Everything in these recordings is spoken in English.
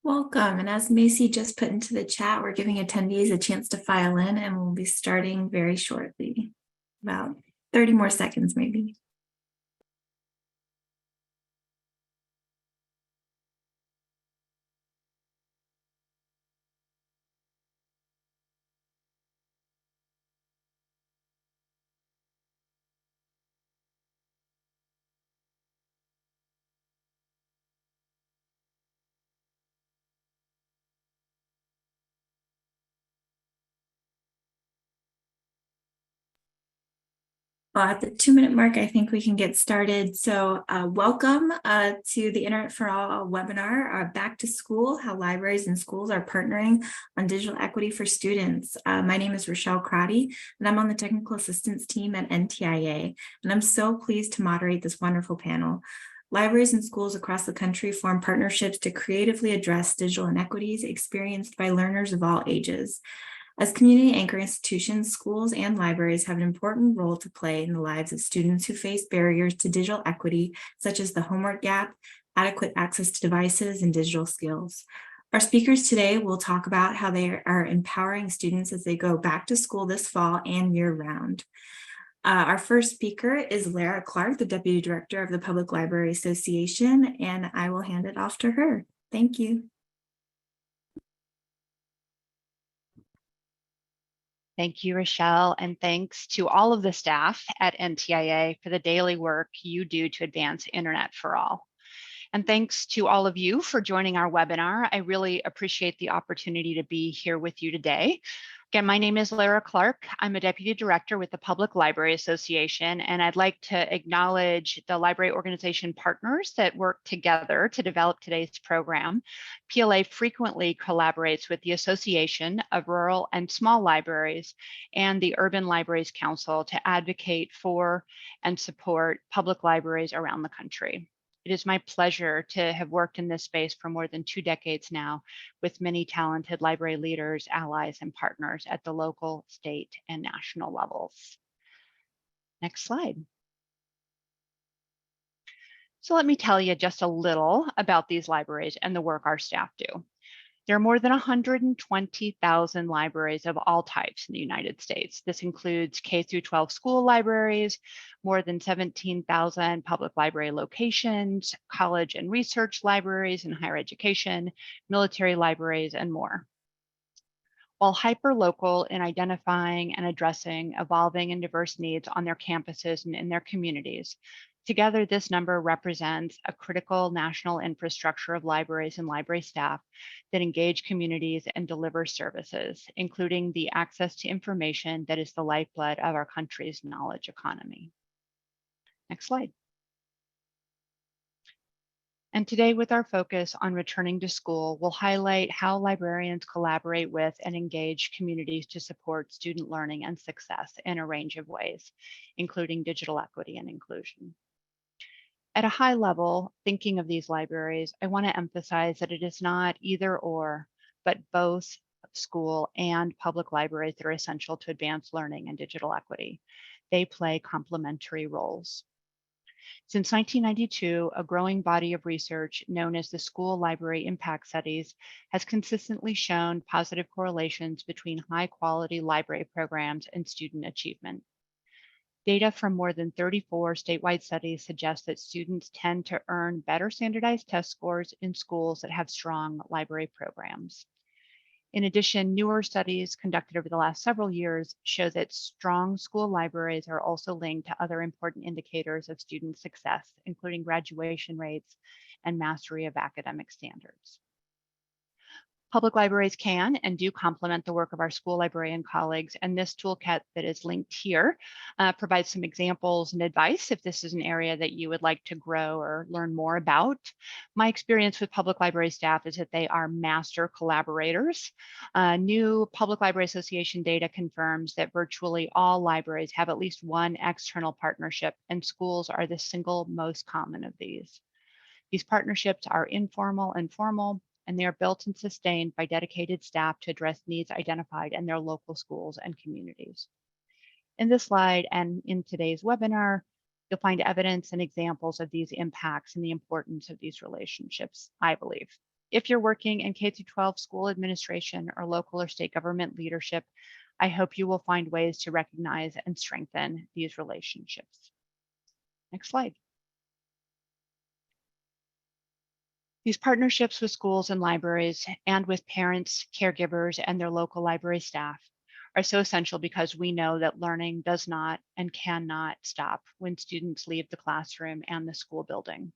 Welcome. And as Macy just put into the chat, we're giving attendees a chance to file in and we'll be starting very shortly. About 30 more seconds, maybe. Well, at the 2-minute mark, I think we can get started. So welcome to the Internet for All webinar, Back to School, How Libraries and Schools Are Partnering on Digital Equity for Students. My name is Rochelle Crotty, and I'm on the Technical Assistance team at NTIA. And I'm so pleased to moderate this wonderful panel. Libraries and schools across the country form partnerships to creatively address digital inequities experienced by learners of all ages. As community anchor institutions, schools and libraries have an important role to play in the lives of students who face barriers to digital equity, such as the homework gap, adequate access to devices, and digital skills. Our speakers today will talk about how they are empowering students as they go back to school this fall and year-round. Our first speaker is Lara Clark, the Deputy Director of the Public Library Association, and I will hand it off to her. Thank you. Thank you, Rochelle, and thanks to all of the staff at NTIA for the daily work you do to advance Internet for All. And thanks to all of you for joining our webinar. I really appreciate the opportunity to be here with you today. Again, my name is Lara Clark. I'm a Deputy Director with the Public Library Association, and I'd like to acknowledge the library organization partners that work together to develop today's program. PLA frequently collaborates with the Association of Rural and Small Libraries and the Urban Libraries Council to advocate for and support public libraries around the country. It is my pleasure to have worked in this space for more than 2 decades now with many talented library leaders, allies, and partners at the local, state, and national levels. Next slide. So let me tell you just a little about these libraries and the work our staff do. There are more than 120,000 libraries of all types in the United States. This includes K-12 school libraries, more than 17,000 public library locations, college and research libraries and higher education, military libraries, and more. While hyper-local in identifying and addressing evolving and diverse needs on their campuses and in their communities, together, this number represents a critical national infrastructure of libraries and library staff that engage communities and deliver services, including the access to information that is the lifeblood of our country's knowledge economy. Next slide. And today, with our focus on returning to school, we'll highlight how librarians collaborate with and engage communities to support student learning and success in a range of ways, including digital equity and inclusion. At a high level, thinking of these libraries, I want to emphasize that it is not either or, but both school and public libraries that are essential to advance learning and digital equity. They play complementary roles. Since 1992, a growing body of research known as the School Library Impact Studies has consistently shown positive correlations between high-quality library programs and student achievement. Data from more than 34 statewide studies suggest that students tend to earn better standardized test scores in schools that have strong library programs. In addition, newer studies conducted over the last several years show that strong school libraries are also linked to other important indicators of student success, including graduation rates and mastery of academic standards. Public libraries can and do complement the work of our school librarian colleagues, and this toolkit that is linked here provides some examples and advice if this is an area that you would like to grow or learn more about. My experience with public library staff is that they are master collaborators. New Public Library Association data confirms that virtually all libraries have at least one external partnership, and schools are the single most common of these. These partnerships are informal and formal, and they are built and sustained by dedicated staff to address needs identified in their local schools and communities. In this slide and in today's webinar, you'll find evidence and examples of these impacts and the importance of these relationships, I believe. If you're working in K-12 school administration or local or state government leadership, I hope you will find ways to recognize and strengthen these relationships. Next slide. These partnerships with schools and libraries and with parents, caregivers, and their local library staff are so essential because we know that learning does not and cannot stop when students leave the classroom and the school building.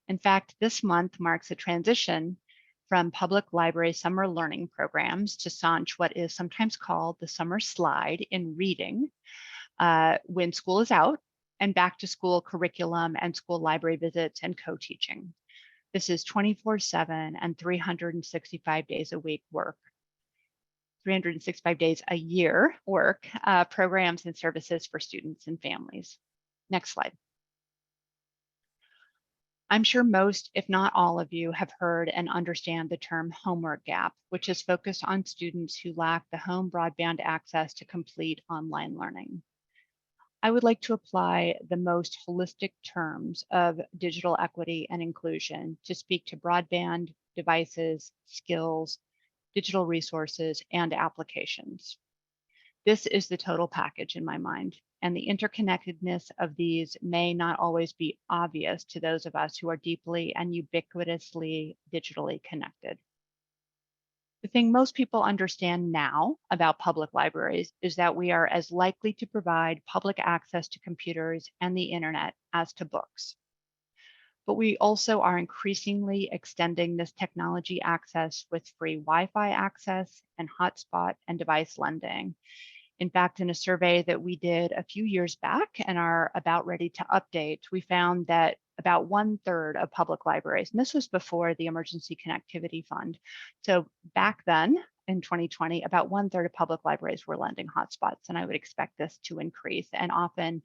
In fact, this month marks a transition from public library summer learning programs to launch what is sometimes called the summer slide in reading when school is out, and back to school curriculum and school library visits and co-teaching. This is 24/7 and 365 days a week work, 365 days a year work, programs and services for students and families. Next slide. I'm sure most, if not all of you, have heard and understand the term homework gap, which is focused on students who lack the home broadband access to complete online learning. I would like to apply the most holistic terms of digital equity and inclusion to speak to broadband, devices, skills, digital resources, and applications. This is the total package in my mind, and the interconnectedness of these may not always be obvious to those of us who are deeply and ubiquitously digitally connected. The thing most people understand now about public libraries is that we are as likely to provide public access to computers and the internet as to books. But we also are increasingly extending this technology access with free Wi-Fi access and hotspot and device lending. In fact, in a survey that we did a few years back and are about ready to update, we found that about 1/3 of public libraries, and this was before the Emergency Connectivity Fund. So back then in 2020, about 1/3 of public libraries were lending hotspots, and I would expect this to increase. And often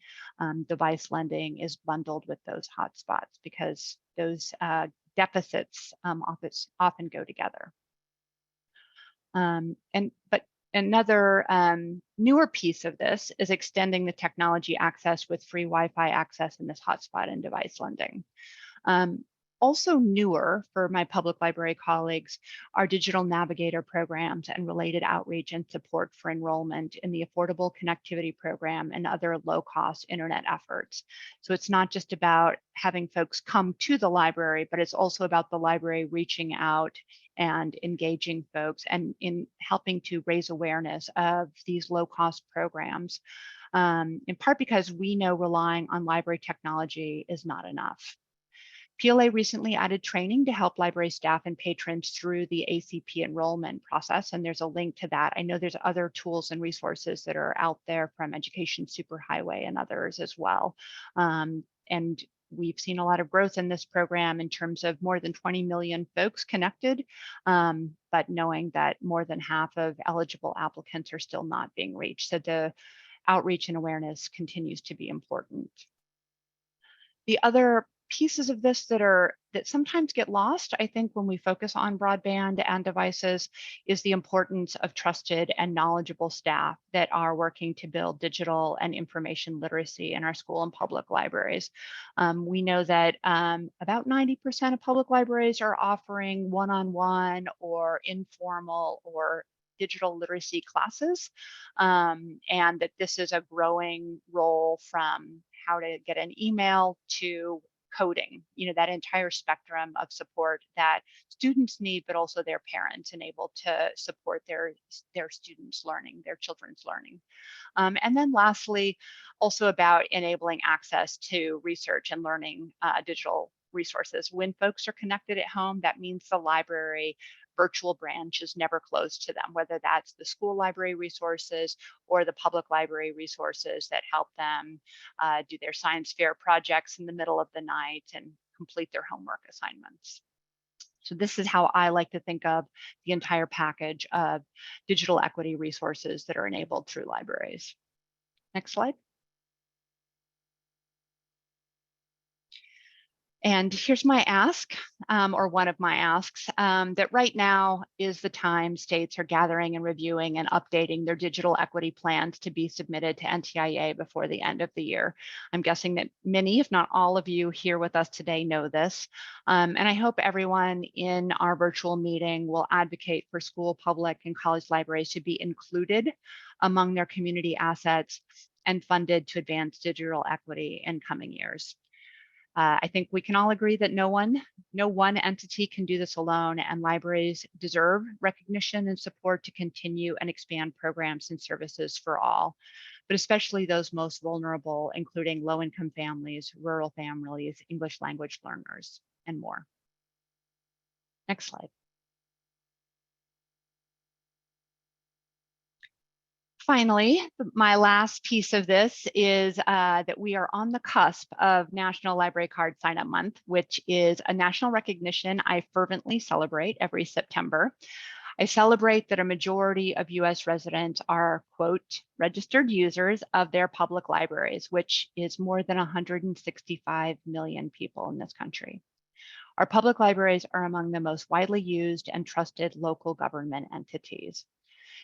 device lending is bundled with those hotspots because those deficits often go together. But another newer piece of this is extending the technology access with free Wi-Fi access in this hotspot and device lending. Also newer for my public library colleagues are digital navigator programs and related outreach and support for enrollment in the Affordable Connectivity Program and other low-cost internet efforts. So it's not just about having folks come to the library, but it's also about the library reaching out and engaging folks and in helping to raise awareness of these low-cost programs, in part because we know relying on library technology is not enough. PLA recently added training to help library staff and patrons through the ACP enrollment process, and there's a link to that. I know there's other tools and resources that are out there from Education Superhighway and others as well. And we've seen a lot of growth in this program in terms of more than 20 million folks connected, but knowing that more than half of eligible applicants are still not being reached. So the outreach and awareness continues to be important. The other pieces of this that sometimes get lost, I think, when we focus on broadband and devices is the importance of trusted and knowledgeable staff that are working to build digital and information literacy in our school and public libraries. We know that about 90% of public libraries are offering one-on-one or informal or digital literacy classes, and that this is a growing role from how to get an email to coding, that entire spectrum of support that students need, but also their parents enable to support their students' learning, their children's learning. And then lastly, also about enabling access to research and learning digital resources. When folks are connected at home, that means the library virtual branch is never closed to them, whether that's the school library resources or the public library resources that help them do their science fair projects in the middle of the night and complete their homework assignments. So this is how I like to think of the entire package of digital equity resources that are enabled through libraries. Next slide. And here's my ask, or one of my asks, that right now is the time states are gathering and reviewing and updating their digital equity plans to be submitted to NTIA before the end of the year. I'm guessing that many, if not all of you here with us today know this. And I hope everyone in our virtual meeting will advocate for school, public, and college libraries to be included among their community assets and funded to advance digital equity in coming years. I think we can all agree that no one entity can do this alone, and libraries deserve recognition and support to continue and expand programs and services for all, but especially those most vulnerable, including low-income families, rural families, English language learners, and more. Next slide. Finally, my last piece of this is that we are on the cusp of National Library Card Sign-Up Month, which is a national recognition I fervently celebrate every September. I celebrate that a majority of US residents are, quote, registered users of their public libraries, which is more than 165 million people in this country. Our public libraries are among the most widely used and trusted local government entities.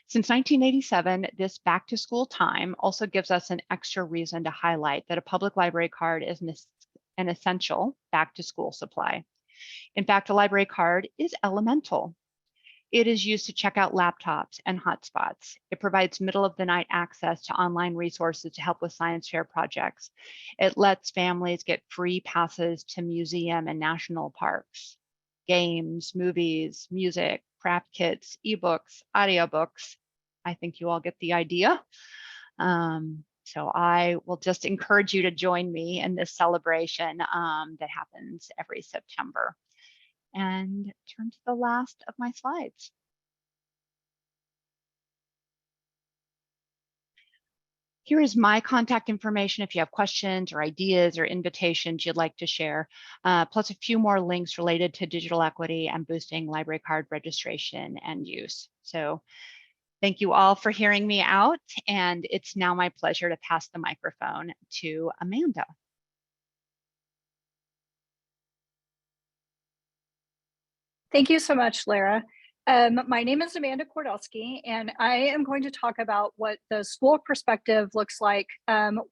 Since 1987, this back to school time also gives us an extra reason to highlight that a public library card is an essential back to school supply. In fact, a library card is elemental. It is used to check out laptops and hotspots. It provides middle of the night access to online resources to help with science fair projects. It lets families get free passes to museum and national parks, games, movies, music, craft kits, ebooks, audiobooks. I think you all get the idea. So I will just encourage you to join me in this celebration that happens every September. And turn to the last of my slides. Here is my contact information if you have questions or ideas or invitations you'd like to share, plus a few more links related to digital equity and boosting library card registration and use. So thank you all for hearing me out, and it's now my pleasure to pass the microphone to Amanda. Thank you so much, Lara. My name is Amanda Kordowski, and I am going to talk about what the school perspective looks like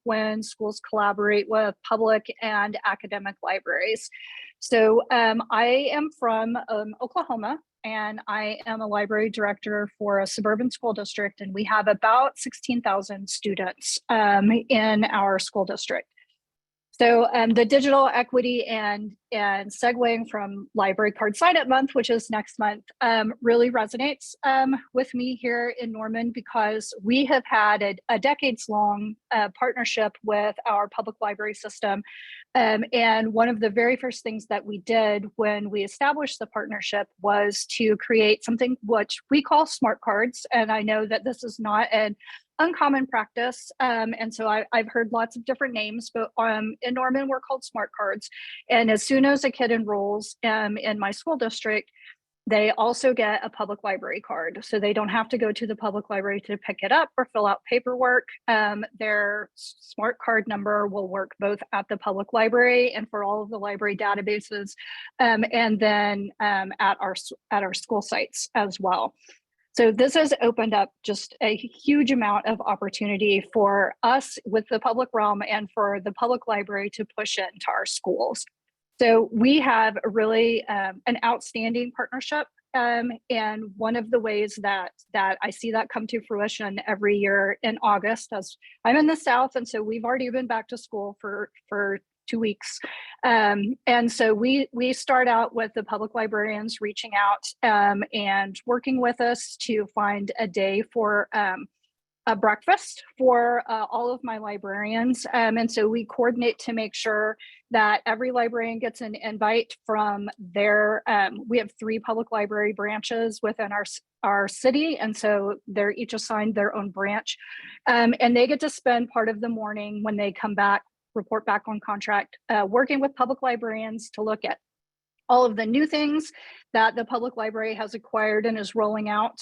when schools collaborate with public and academic libraries. So I am from Oklahoma, and I am a library director for a suburban school district, and we have about 16,000 students in our school district. So the digital equity and segueing from Library Card Sign-Up Month, which is next month, really resonates with me here in Norman, because we have had a decades-long partnership with our public library system. And one of the very first things that we did when we established the partnership was to create something which we call smart cards. And I know that this is not an uncommon practice. And so I've heard lots of different names, but in Norman, we're called smart cards. And as soon as a kid enrolls in my school district, they also get a public library card. So they don't have to go to the public library to pick it up or fill out paperwork. Their smart card number will work both at the public library and for all of the library databases, and then at our school sites as well. So this has opened up just a huge amount of opportunity for us with the public realm and for the public library to push into our schools. So we have a really an outstanding partnership. And one of the ways that I see that come to fruition every year in August, as I'm in the South, and so we've already been back to school for 2 weeks. And so we start out with the public librarians reaching out and working with us to find a day for a breakfast for all of my librarians. And so we coordinate to make sure that every librarian gets an invite from their, we have 3 public library branches within our city. And so they're each assigned their own branch. And they get to spend part of the morning when they come back, report back on contract, working with public librarians to look at all of the new things that the public library has acquired and is rolling out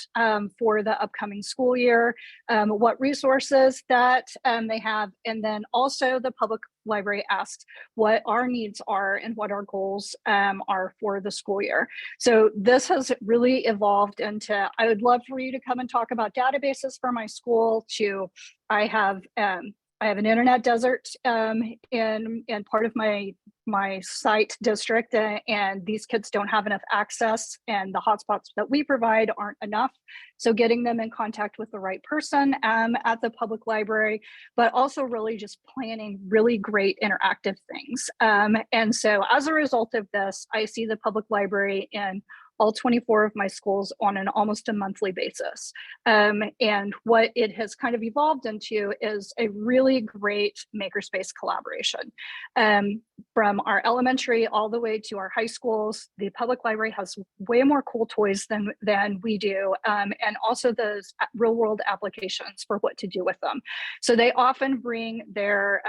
for the upcoming school year, what resources that they have, and then also the public library asks what our needs are and what our goals are for the school year. So this has really evolved into, I would love for you to come and talk about databases for my school, to I have an internet desert in part of my site district, and these kids don't have enough access, and the hotspots that we provide aren't enough. So getting them in contact with the right person at the public library, but also really just planning really great interactive things. And so as a result of this, I see the public library in all 24 of my schools on an almost a monthly basis. And what it has kind of evolved into is a really great makerspace collaboration. From our elementary all the way to our high schools, the public library has way more cool toys than we do, and also those real world applications for what to do with them. So they often bring their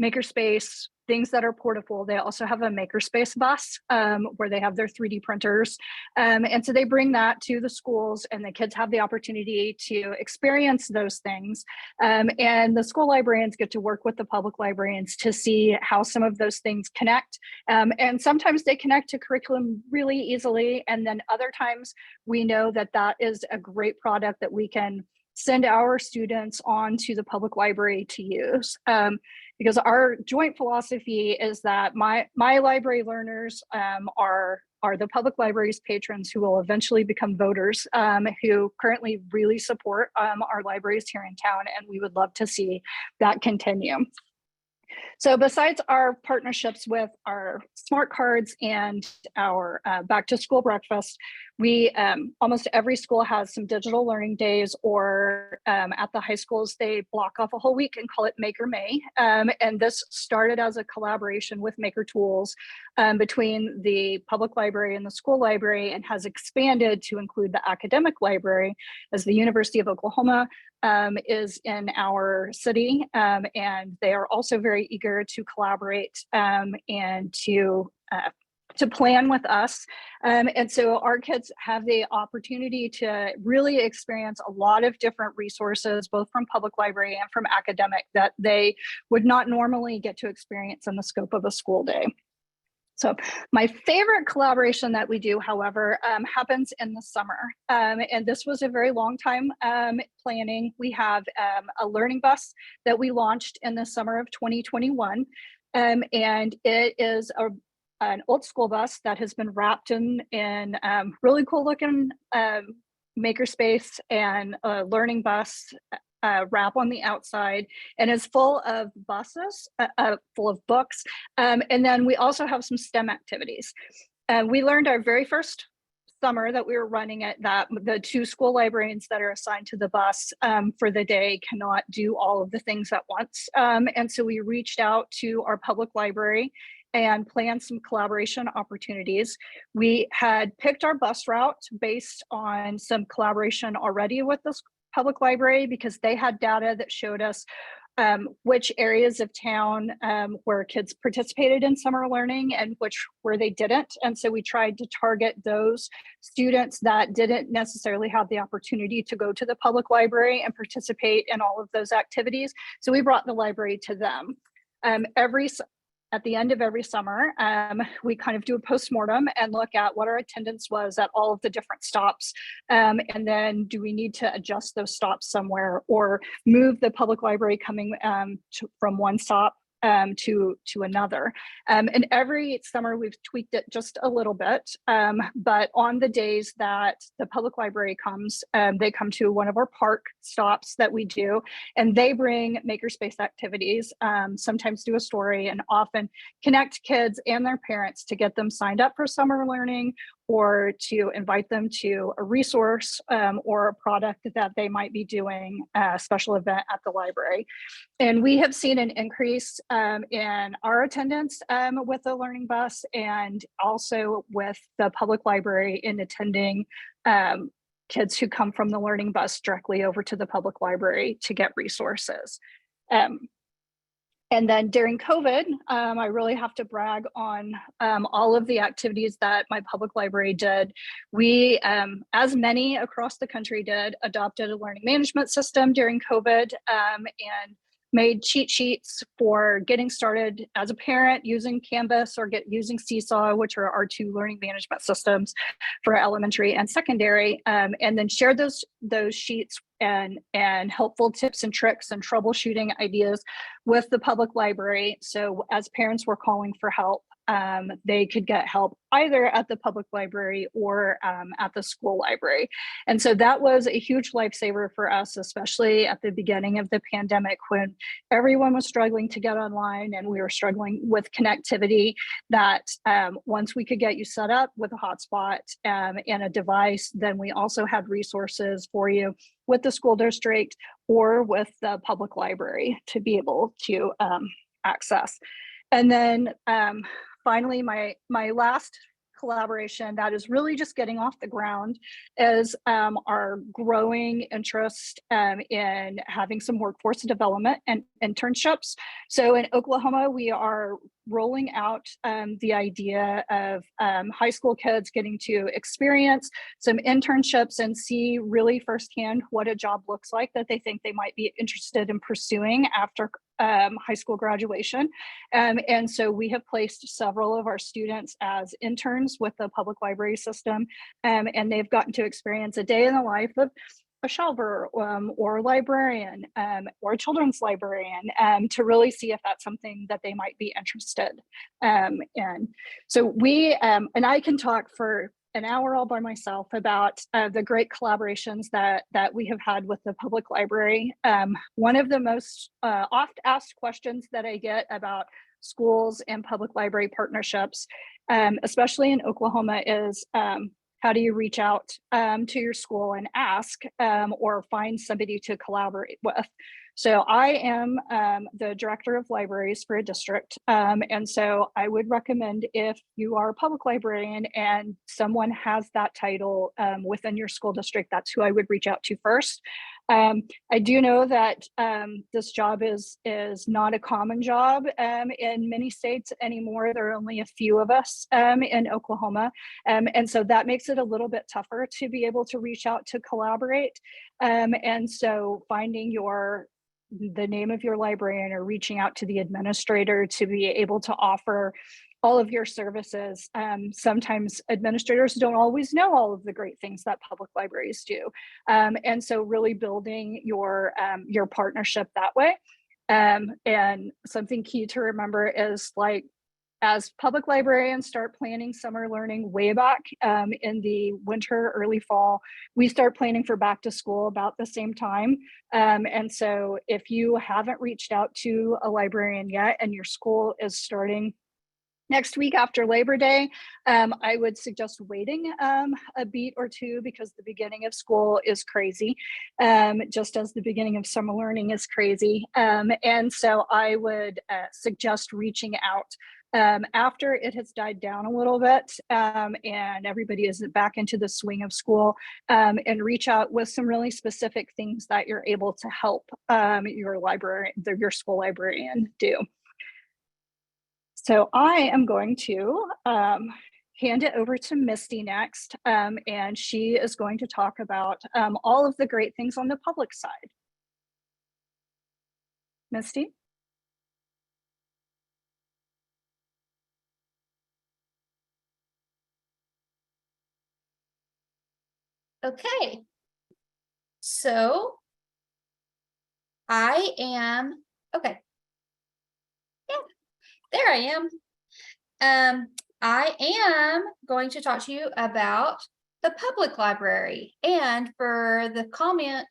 makerspace things that are portable. They also have a makerspace bus where they have their 3D printers. And so they bring that to the schools, and the kids have the opportunity to experience those things. And the school librarians get to work with the public librarians to see how some of those things connect. And sometimes they connect to curriculum really easily. And then other times we know that that is a great product that we can send our students on to the public library to use. Because our joint philosophy is that my library learners are the public library's patrons, who will eventually become voters, who currently really support our libraries here in town, and we would love to see that continue. So besides our partnerships with our smart cards and our back to school breakfast, we almost every school has some digital learning days, or at the high schools, they block off a whole week and call it Maker May. And this started as a collaboration with Maker Tools between the public library and the school library, and has expanded to include the academic library, as the University of Oklahoma is in our city, and they are also very eager to collaborate and to plan with us. And so our kids have the opportunity to really experience a lot of different resources, both from public library and from academic, that they would not normally get to experience in the scope of a school day. So my favorite collaboration that we do, however, happens in the summer. And this was a very long time planning. We have a learning bus that we launched in the summer of 2021. And it is an old school bus that has been wrapped in really cool looking makerspace and a learning bus wrap on the outside, and is full of buses, full of books. And then we also have some STEM activities. We learned our very first summer that we were running it that the 2 school librarians that are assigned to the bus for the day cannot do all of the things at once. And so we reached out to our public library and planned some collaboration opportunities. We had picked our bus route based on some collaboration already with the public library, because they had data that showed us which areas of town where kids participated in summer learning and where they didn't. And so we tried to target those students that didn't necessarily have the opportunity to go to the public library and participate in all of those activities. So we brought the library to them. At the end of every summer, we kind of do a postmortem and look at what our attendance was at all of the different stops. And then do we need to adjust those stops somewhere, or move the public library coming from one stop to another. And every summer we've tweaked it just a little bit, but on the days that the public library comes, they come to one of our park stops that we do, and they bring makerspace activities, sometimes do a story, and often connect kids and their parents to get them signed up for summer learning, or to invite them to a resource or a product that they might be doing a special event at the library. And we have seen an increase in our attendance with the learning bus, and also with the public library in attending kids who come from the learning bus directly over to the public library to get resources. And then during COVID, I really have to brag on all of the activities that my public library did. We, as many across the country did, adopted a learning management system during COVID, and made cheat sheets for getting started as a parent using Canvas or using Seesaw, which are our two learning management systems for elementary and secondary, and then shared those sheets and helpful tips and tricks and troubleshooting ideas with the public library. So as parents were calling for help, they could get help either at the public library or at the school library. And so that was a huge lifesaver for us, especially at the beginning of the pandemic when everyone was struggling to get online and we were struggling with connectivity, that once we could get you set up with a hotspot and a device, then we also had resources for you with the school district or with the public library to be able to access. And then finally, my last collaboration that is really just getting off the ground is our growing interest in having some workforce development and internships. So in Oklahoma, we are rolling out the idea of high school kids getting to experience some internships and see really firsthand what a job looks like that they think they might be interested in pursuing after high school graduation. And so we have placed several of our students as interns with the public library system, and they've gotten to experience a day in the life of a shelver or a librarian or a children's librarian to really see if that's something that they might be interested. And so we, and I can talk for an hour all by myself about the great collaborations that we have had with the public library. One of the most oft asked questions that I get about schools and public library partnerships, especially in Oklahoma, is how do you reach out to your school and ask or find somebody to collaborate with? So I am the director of libraries for a district. And so I would recommend, if you are a public librarian and someone has that title within your school district, that's who I would reach out to first. I do know that this job is not a common job in many states anymore. There are only a few of us in Oklahoma. And so that makes it a little bit tougher to be able to reach out to collaborate. And so finding the name of your librarian or reaching out to the administrator to be able to offer all of your services. Sometimes administrators don't always know all of the great things that public libraries do. And so really building your partnership that way. And something key to remember is, like, as public librarians start planning summer learning way back in the winter, early fall, we start planning for back to school about the same time. And so if you haven't reached out to a librarian yet and your school is starting next week after Labor Day, I would suggest waiting a beat or two, because the beginning of school is crazy, just as the beginning of summer learning is crazy. And so I would suggest reaching out after it has died down a little bit and everybody is back into the swing of school, and reach out with some really specific things that you're able to help your school librarian do. So I am going to hand it over to Misty next, and she is going to talk about all of the great things on the public side. Misty? Okay, so I am, okay. Yeah, there I am. I am going to talk to you about the public library, and for the comment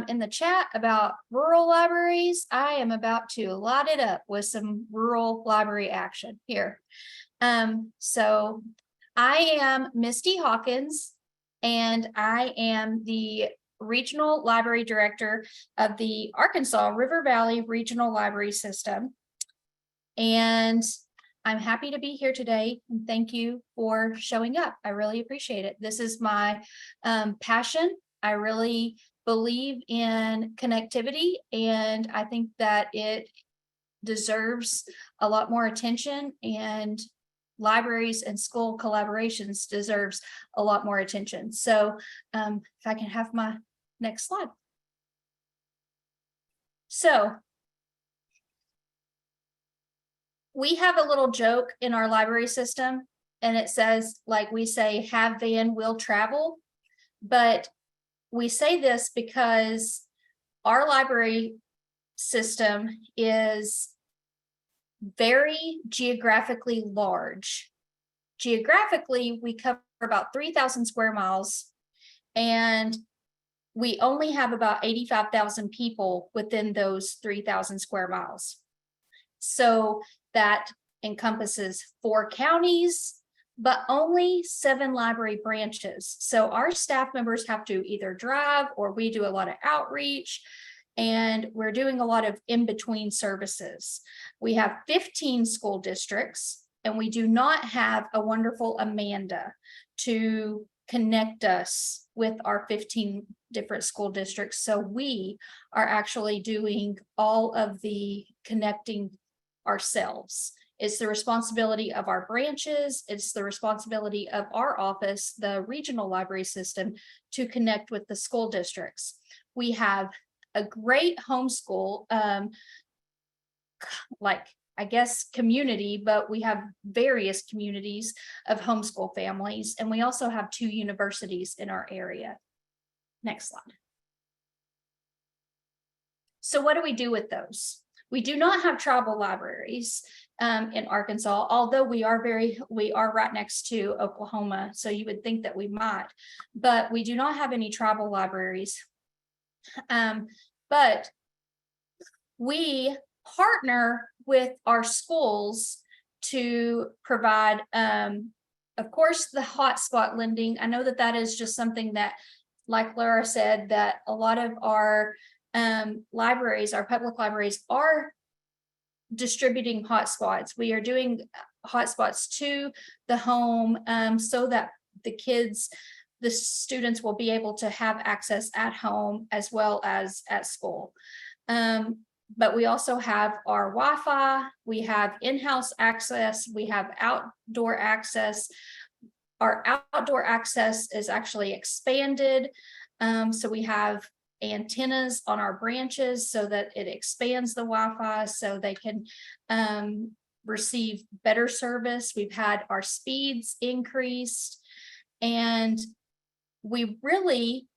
in the chat about rural libraries, I am about to light it up with some rural library action here. So I am Misty Hawkins, and I am the Regional Library Director of the Arkansas River Valley Regional Library System. And I'm happy to be here today, and thank you for showing up. I really appreciate it. This is my passion. I really believe in connectivity, and I think that it deserves a lot more attention, and libraries and school collaborations deserves a lot more attention. So if I can have my next slide. So we have a little joke in our library system, and it says, like, we say, have van, will travel. But we say this because our library system is very geographically large. Geographically, we cover about 3,000 square miles, and we only have about 85,000 people within those 3,000 square miles. So that encompasses 4 counties, but only 7 library branches. So our staff members have to either drive, or we do a lot of outreach, and we're doing a lot of in-between services. We have 15 school districts, and we do not have a wonderful Amanda to connect us with our 15 different school districts. So we are actually doing all of the connecting ourselves. It's the responsibility of our branches. It's the responsibility of our office, the regional library system, to connect with the school districts. We have a great homeschool, community, but we have various communities of homeschool families, and we also have 2 universities in our area. Next slide. So what do we do with those? We do not have tribal libraries in Arkansas, although we are right next to Oklahoma, so you would think that we might, but we do not have any tribal libraries. But we partner with our schools to provide, of course, the hotspot lending. I know that that is just something that, like Laura said, that a lot of our libraries, our public libraries, are distributing hotspots. We are doing hotspots to the home, so that the students will be able to have access at home as well as at school. But we also have our Wi-Fi, we have in-house access, we have outdoor access. Our outdoor access is actually expanded. So we have antennas on our branches so that it expands the Wi-Fi so they can receive better service. We've had our speeds increased, and we really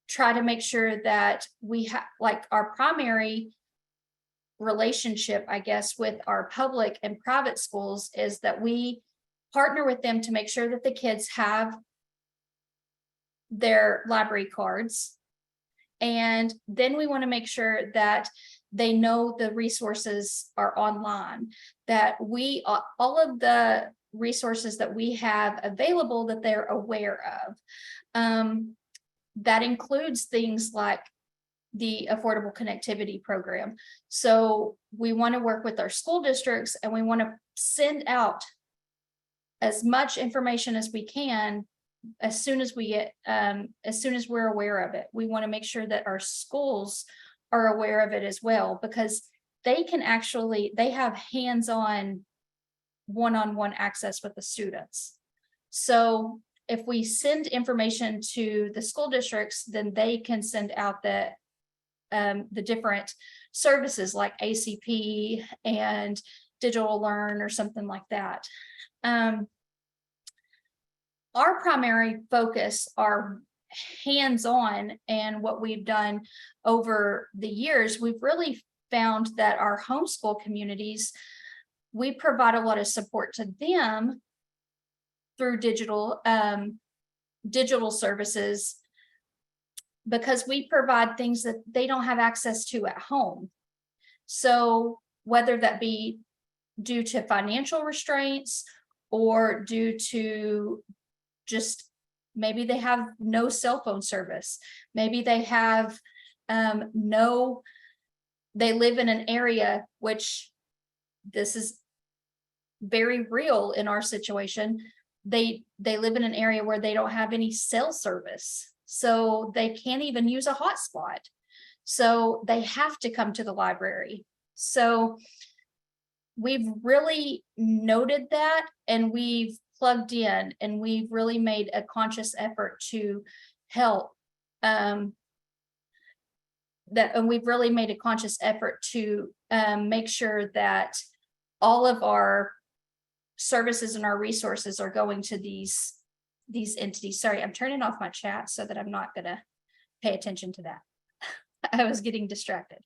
try to make sure that we have, like, our primary relationship, I guess, with our public and private schools is that we partner with them to make sure that the kids have their library cards. And then we want to make sure that they know the resources are online, that all of the resources that we have available, that they're aware of. That includes things like the Affordable Connectivity Program. So we want to work with our school districts, and we want to send out as much information as we can as soon as we're aware of it. We want to make sure that our schools are aware of it as well, because they have hands-on, one-on-one access with the students. So if we send information to the school districts, then they can send out the different services like ACP and Digital Learn or something like that. Our primary focus are hands-on, and what we've done over the years, we've really found that our homeschool communities, we provide a lot of support to them through digital services, because we provide things that they don't have access to at home. So whether that be due to financial restraints or due to just maybe they have no cell phone service, maybe they have they live in an area, which this is very real in our situation. They live in an area where they don't have any cell service, so they can't even use a hotspot. So they have to come to the library. So we've really noted that, and we've plugged in, and we've really made a conscious effort to help and we've really made a conscious effort to make sure that all of our services and our resources are going to these entities. Sorry, I'm turning off my chat so that I'm not gonna pay attention to that. I was getting distracted.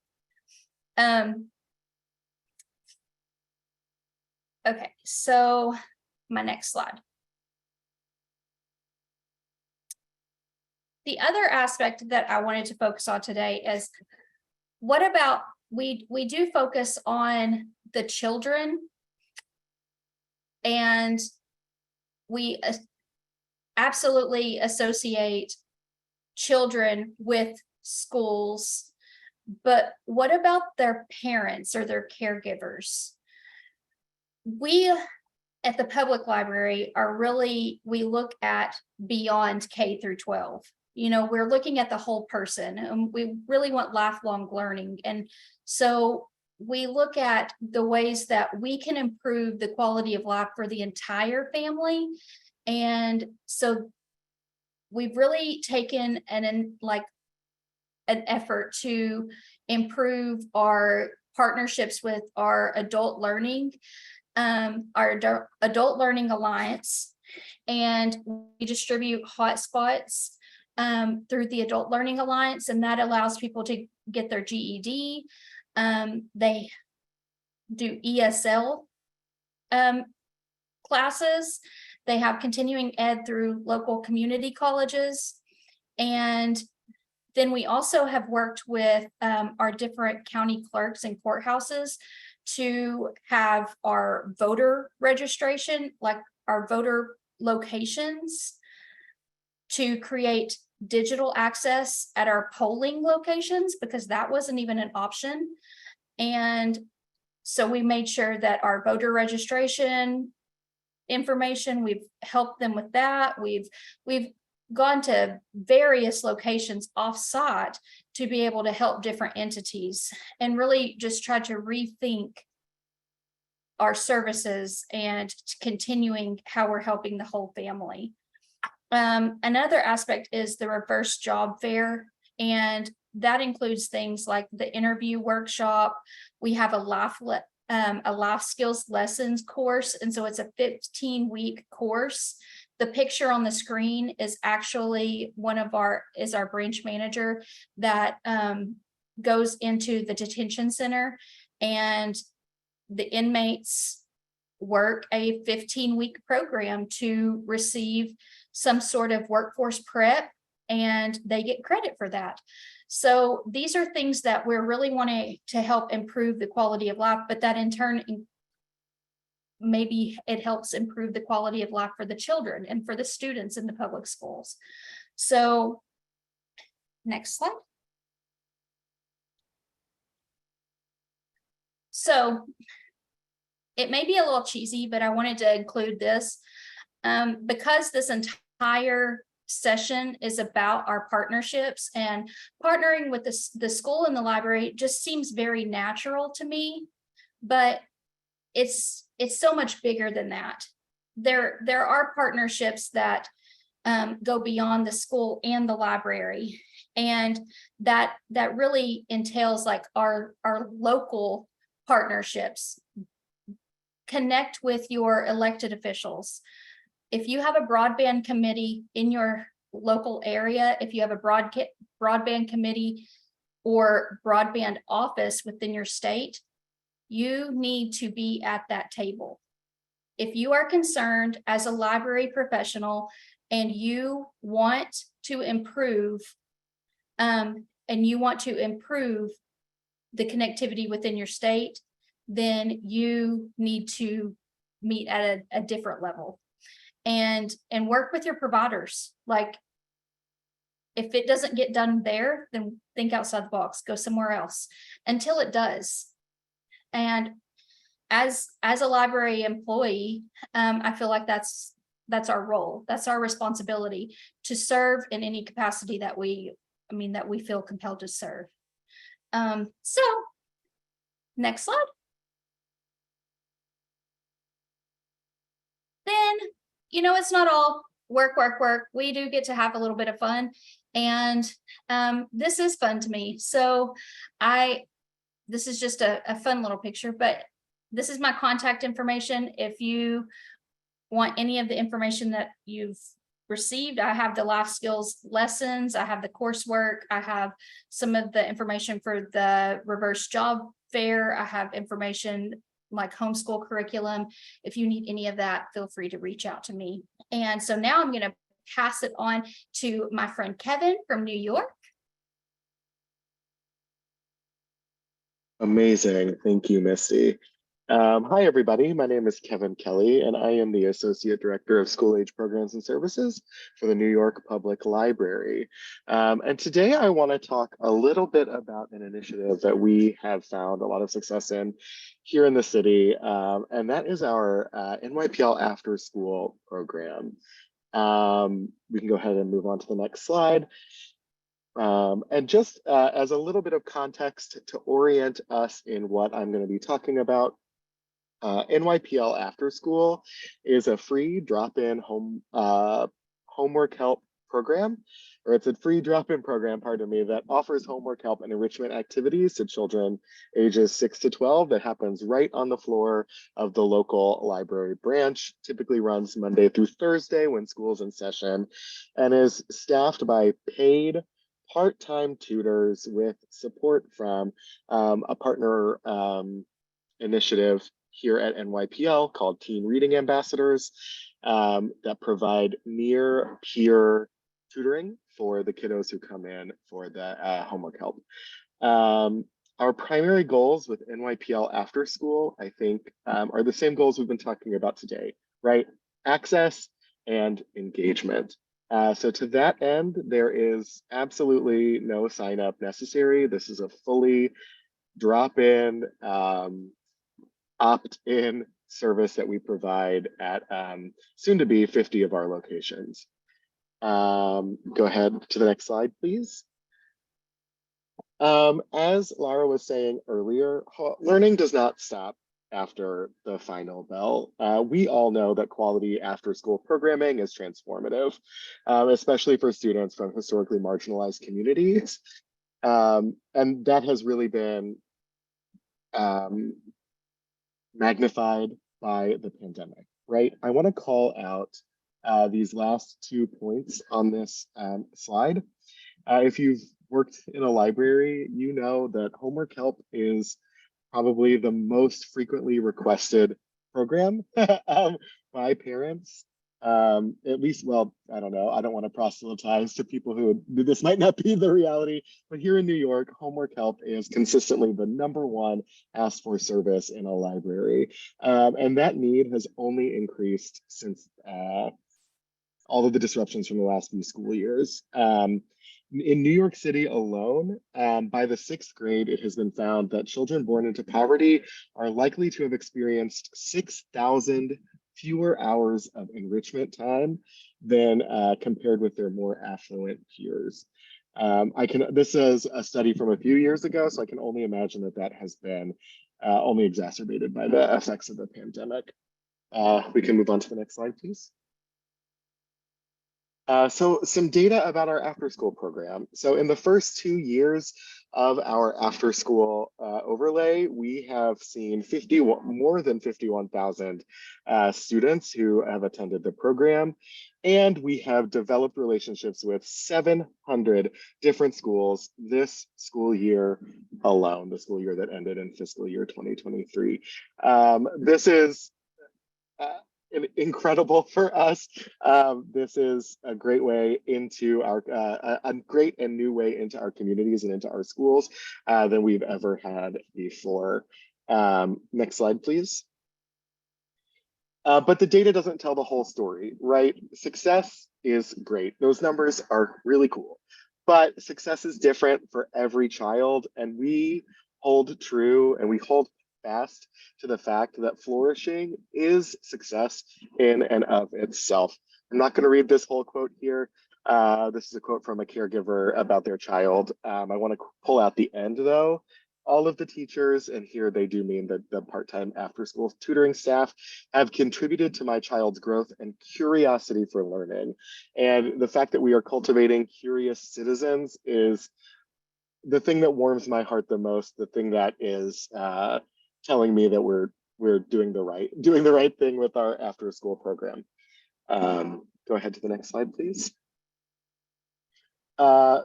Okay, so my next slide. The other aspect that I wanted to focus on today is what about we do focus on the children, and we absolutely associate children with schools, but what about their parents or their caregivers? We at the public library we look at beyond K through 12. You know, we're looking at the whole person, and we really want lifelong learning. And so we look at the ways that we can improve the quality of life for the entire family. And so we've really taken an effort to improve our partnerships with our adult learning, our Adult Learning Alliance, and we distribute hotspots through the Adult Learning Alliance, and that allows people to get their GED. They do ESL classes. They have continuing ed through local community colleges. And then we also have worked with our different county clerks and courthouses to have our voter registration, like our voter locations, to create digital access at our polling locations, because that wasn't even an option. And so we made sure that our voter registration information, we've helped them with that. We've gone to various locations off-site to be able to help different entities and really just try to rethink our services and continuing how we're helping the whole family. Another aspect is the reverse job fair, and that includes things like the interview workshop. We have a life skills lessons course, and so it's a 15-week course. The picture on the screen is actually our branch manager that goes into the detention center, and the inmates work a 15-week program to receive some sort of workforce prep, and they get credit for that. So these are things that we're really wanting to help improve the quality of life, but that in turn, maybe it helps improve the quality of life for the children and for the students in the public schools. So next slide. So it may be a little cheesy, but I wanted to include this because this entire session is about our partnerships, and partnering with the school and the library just seems very natural to me, but it's so much bigger than that. There are partnerships that go beyond the school and the library, and that really entails like our local partnerships. Connect with your elected officials. If you have a broadband committee in your local area, if you have a broadband committee or broadband office within your state, you need to be at that table. If you are concerned as a library professional and you want to improve, the connectivity within your state, then you need to meet at a different level and work with your providers. Like, if it doesn't get done there, then think outside the box, go somewhere else until it does. And as a library employee, I feel like that's our role. That's our responsibility, to serve in any capacity that we feel compelled to serve. So next slide. Then, it's not all work. We do get to have a little bit of fun, and this is fun to me. So this is just a fun little picture, but this is my contact information. If you want any of the information that you've received, I have the life skills lessons, I have the coursework, I have some of the information for the reverse job fair, I have information like homeschool curriculum. If you need any of that, feel free to reach out to me. And so now I'm going to pass it on to my friend Kevin from New York. Amazing. Thank you, Misty. Hi, everybody. My name is Kevin Kelly, and I am the Associate Director of School Age Programs and Services for the New York Public Library. And today I want to talk a little bit about an initiative that we have found a lot of success in here in the city, and that is our NYPL After School program. We can go ahead and move on to the next slide. And just as a little bit of context to orient us in what I'm going to be talking about, NYPL After School is a free drop-in homework help program, or it's a free drop-in program, pardon me, that offers homework help and enrichment activities to children ages 6 to 12 that happens right on the floor of the local library branch, typically runs Monday through Thursday when school's in session, and is staffed by paid part-time tutors with support from a partner initiative here at NYPL called Teen Reading Ambassadors that provide near peer tutoring for the kiddos who come in for the homework help. Our primary goals with NYPL After School, I think, are the same goals we've been talking about today, right? Access and engagement. So to that end, there is absolutely no sign up necessary. This is a fully drop-in, opt-in service that we provide at soon to be 50 of our locations. Go ahead to the next slide, please. As Lara was saying earlier, learning does not stop after the final bell. We all know that quality after-school programming is transformative, especially for students from historically marginalized communities. And that has really been magnified by the pandemic, right? I want to call out these last 2 points on this slide. If you've worked in a library, you know that homework help is probably the most frequently requested program by parents. At least, well, I don't know. I don't want to proselytize to people who this might not be the reality, but here in New York, homework help is consistently the #1 asked for service in a library. And that need has only increased since all of the disruptions from the last few school years. In New York City alone, by the 6th grade, it has been found that children born into poverty are likely to have experienced 6,000 fewer hours of enrichment time than compared with their more affluent peers. This is a study from a few years ago, so I can only imagine that that has been only exacerbated by the effects of the pandemic. We can move on to the next slide, please. So some data about our after-school program. So in the first 2 years of our after-school overlay, we have seen more than 51,000 students who have attended the program. And we have developed relationships with 700 different schools this school year alone, the school year that ended in fiscal year 2023. This is incredible for us. This is a great way into our, a great and new way into our communities and into our schools than we've ever had before. Next slide, please. But the data doesn't tell the whole story, right? Success is great. Those numbers are really cool, but success is different for every child. And we hold true and we hold fast to the fact that flourishing is success in and of itself. I'm not going to read this whole quote here. This is a quote from a caregiver about their child. I want to pull out the end though. All of the teachers, and here they do mean that the part-time after-school tutoring staff, have contributed to my child's growth and curiosity for learning. And the fact that we are cultivating curious citizens is the thing that warms my heart the most, the thing that is telling me that we're we're doing the right thing with our after school program. Go ahead to the next slide, please.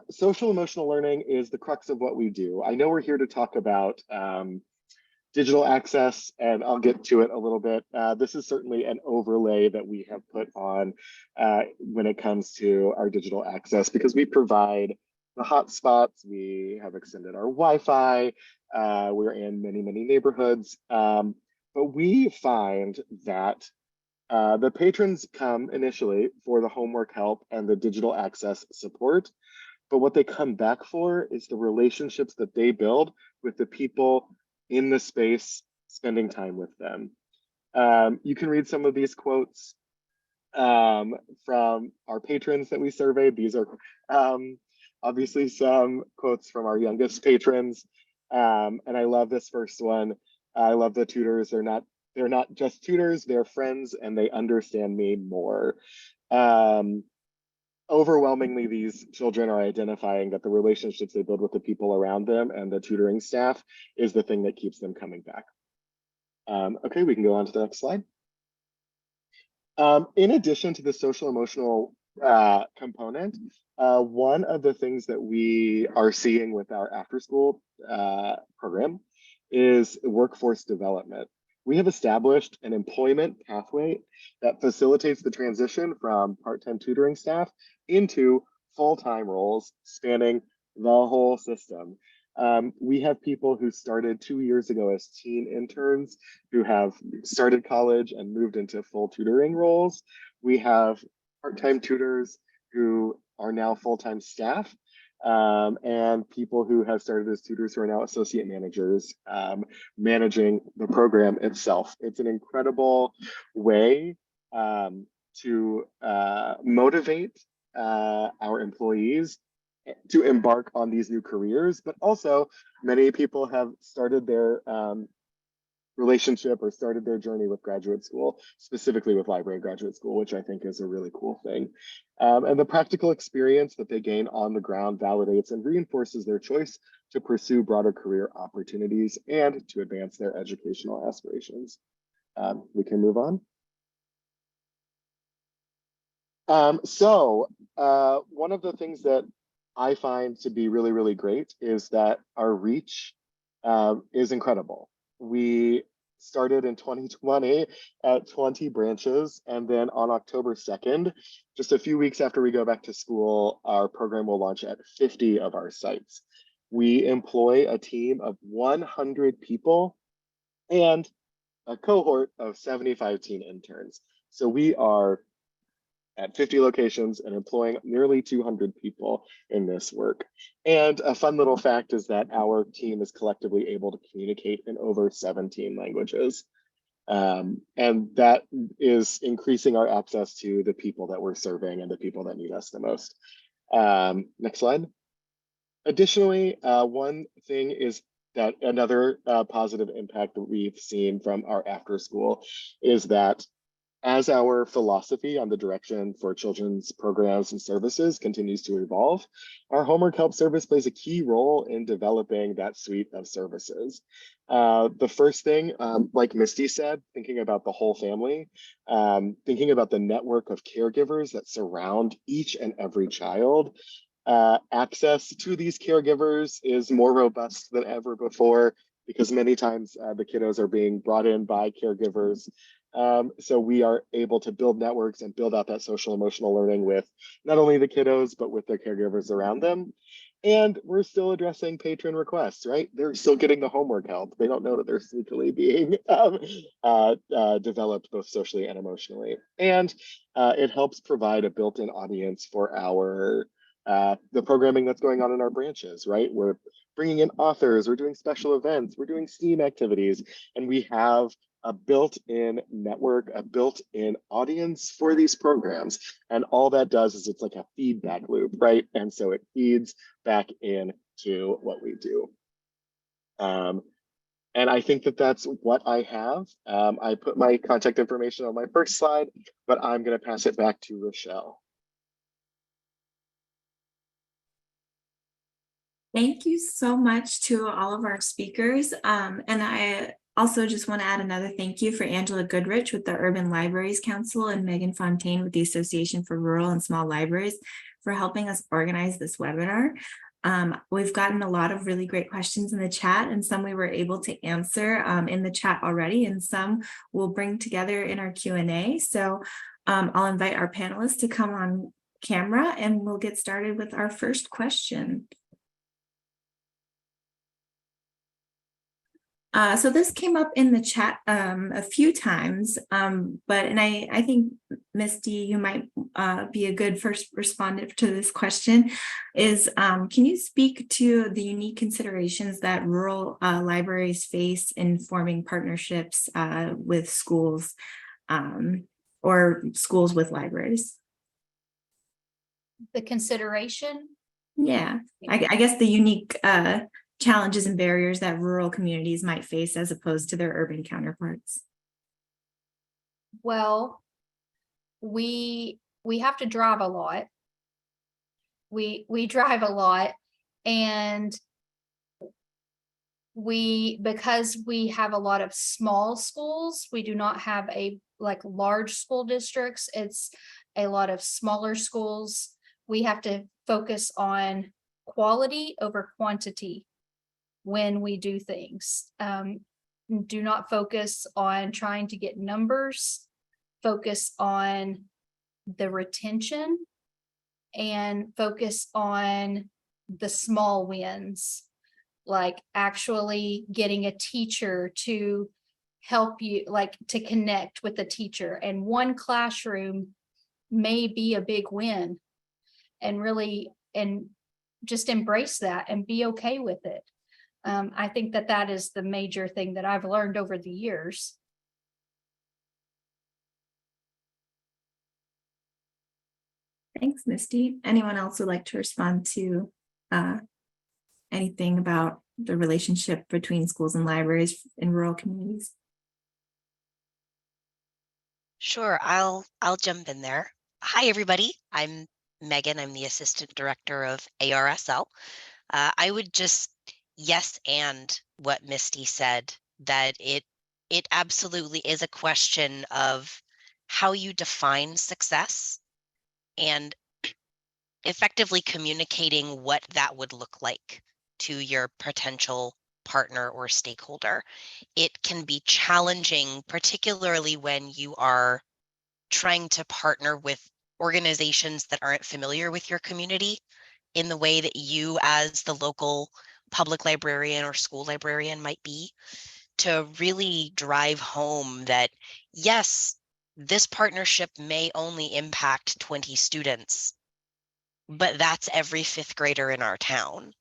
Social emotional learning is the crux of what we do. I know we're here to talk about digital access, and I'll get to it a little bit. This is certainly an overlay that we have put on when it comes to our digital access, because we provide the hotspots, we have extended our Wi-Fi, we're in many, many neighborhoods, but we find that the patrons come initially for the homework help and the digital access support, but what they come back for is the relationships that they build with the people in the space, spending time with them. You can read some of these quotes from our patrons that we surveyed. These are obviously some quotes from our youngest patrons. And I love this first one. I love the tutors. They're not just tutors, they're friends, and they understand me more. Overwhelmingly, these children are identifying that the relationships they build with the people around them and the tutoring staff is the thing that keeps them coming back. Okay, we can go on to the next slide. In addition to the social emotional component, one of the things that we are seeing with our after school program is workforce development. We have established an employment pathway that facilitates the transition from part-time tutoring staff into full-time roles spanning the whole system. We have people who started 2 years ago as teen interns who have started college and moved into full tutoring roles. We have part-time tutors who are now full-time staff, and people who have started as tutors who are now associate managers managing the program itself. It's an incredible way to motivate our employees to embark on these new careers, but also many people have started their relationship or started their journey with graduate school, specifically with library graduate school, which I think is a really cool thing. And the practical experience that they gain on the ground validates and reinforces their choice to pursue broader career opportunities and to advance their educational aspirations. We can move on. One of the things that I find to be really, really great is that our reach is incredible. We started in 2020 at 20 branches, and then on October 2nd, just a few weeks after we go back to school, our program will launch at 50 of our sites. We employ a team of 100 people and a cohort of 75 teen interns. So we are at 50 locations and employing nearly 200 people in this work. And a fun little fact is that our team is collectively able to communicate in over 17 languages. And that is increasing our access to the people that we're serving and the people that need us the most. Next slide. Additionally, one thing is that another positive impact that we've seen from our after school is that as our philosophy on the direction for children's programs and services continues to evolve, our homework help service plays a key role in developing that suite of services. The first thing, like Misty said, thinking about the whole family, thinking about the network of caregivers that surround each and every child. Access to these caregivers is more robust than ever before because many times the kiddos are being brought in by caregivers. So we are able to build networks and build out that social emotional learning with not only the kiddos, but with their caregivers around them. And we're still addressing patron requests, right? They're still getting the homework help. They don't know that they're sneakily being developed both socially and emotionally. And it helps provide a built-in audience for our the programming that's going on in our branches, right? We're bringing in authors, we're doing special events, we're doing STEAM activities, and we have a built-in network, a built-in audience for these programs. And all that does is it's like a feedback loop, right? And so it feeds back into what we do. And I think that that's what I have. I put my contact information on my first slide, but I'm going to pass it back to Rochelle. Thank you so much to all of our speakers. And I Also, just want to add another thank you for Angela Goodrich with the Urban Libraries Council and Megan Fontaine with the Association for Rural and Small Libraries for helping us organize this webinar. We've gotten a lot of really great questions in the chat, and some we were able to answer in the chat already, and some we'll bring together in our Q&A. So I'll invite our panelists to come on camera and we'll get started with our first question. So this came up in the chat a few times, and I think, Misty, you might be a good first respondent to this question, is can you speak to the unique considerations that rural libraries face in forming partnerships with schools or schools with libraries? The consideration? Yeah, I guess the unique challenges and barriers that rural communities might face as opposed to their urban counterparts. Well, we have to drive a lot. We drive a lot, and because we have a lot of small schools, we do not have large school districts. It's a lot of smaller schools. We have to focus on quality over quantity when we do things. Do not focus on trying to get numbers, focus on the retention, and focus on the small wins, like actually getting a teacher to help you, to connect with the teacher. And one classroom may be a big win, and just embrace that and be okay with it. I think that is the major thing that I've learned over the years. Thanks, Misty. Anyone else would like to respond to anything about the relationship between schools and libraries in rural communities? Sure, I'll jump in there. Hi, everybody. I'm Megan. I'm the Assistant Director of ARSL. I would just yes and what Misty said, that it absolutely is a question of how you define success and effectively communicating what that would look like to your potential partner or stakeholder. It can be challenging, particularly when you are trying to partner with organizations that aren't familiar with your community in the way that you as the local public librarian or school librarian might be, to really drive home that, yes, this partnership may only impact 20 students, but that's every fifth grader in our town.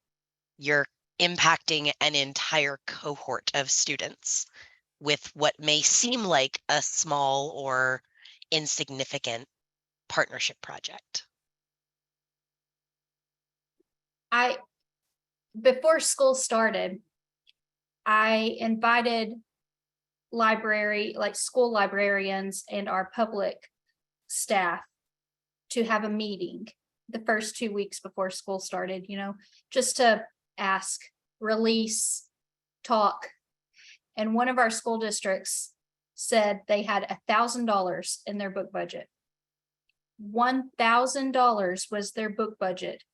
You're impacting an entire cohort of students with what may seem like a small or insignificant partnership project. Before school started, I invited school librarians and our public staff to have a meeting the first 2 weeks before school started, just to ask, release, talk. And one of our school districts said they had $1,000 in their book budget. $1,000 was their book budget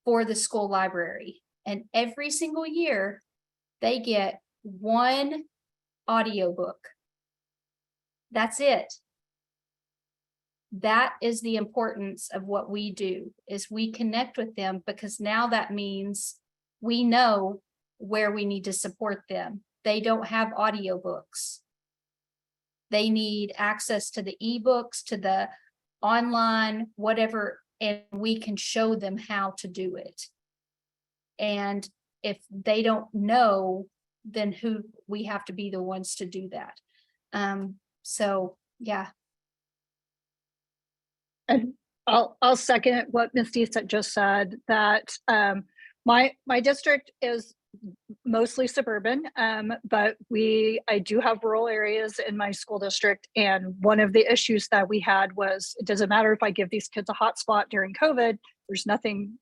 for the school library. And every single year, they get one audiobook. That's it. That is the importance of what we do, is we connect with them, because now that means we know where we need to support them. They don't have audiobooks. They need access to the ebooks, to the online, whatever, and we can show them how to do it. And if they don't know, then we have to be the ones to do that. So yeah. And I'll second what Misty just said, that my district is mostly suburban, but I do have rural areas in my school district. And one of the issues that we had was, it doesn't matter if I give these kids a hotspot during COVID, there's nothing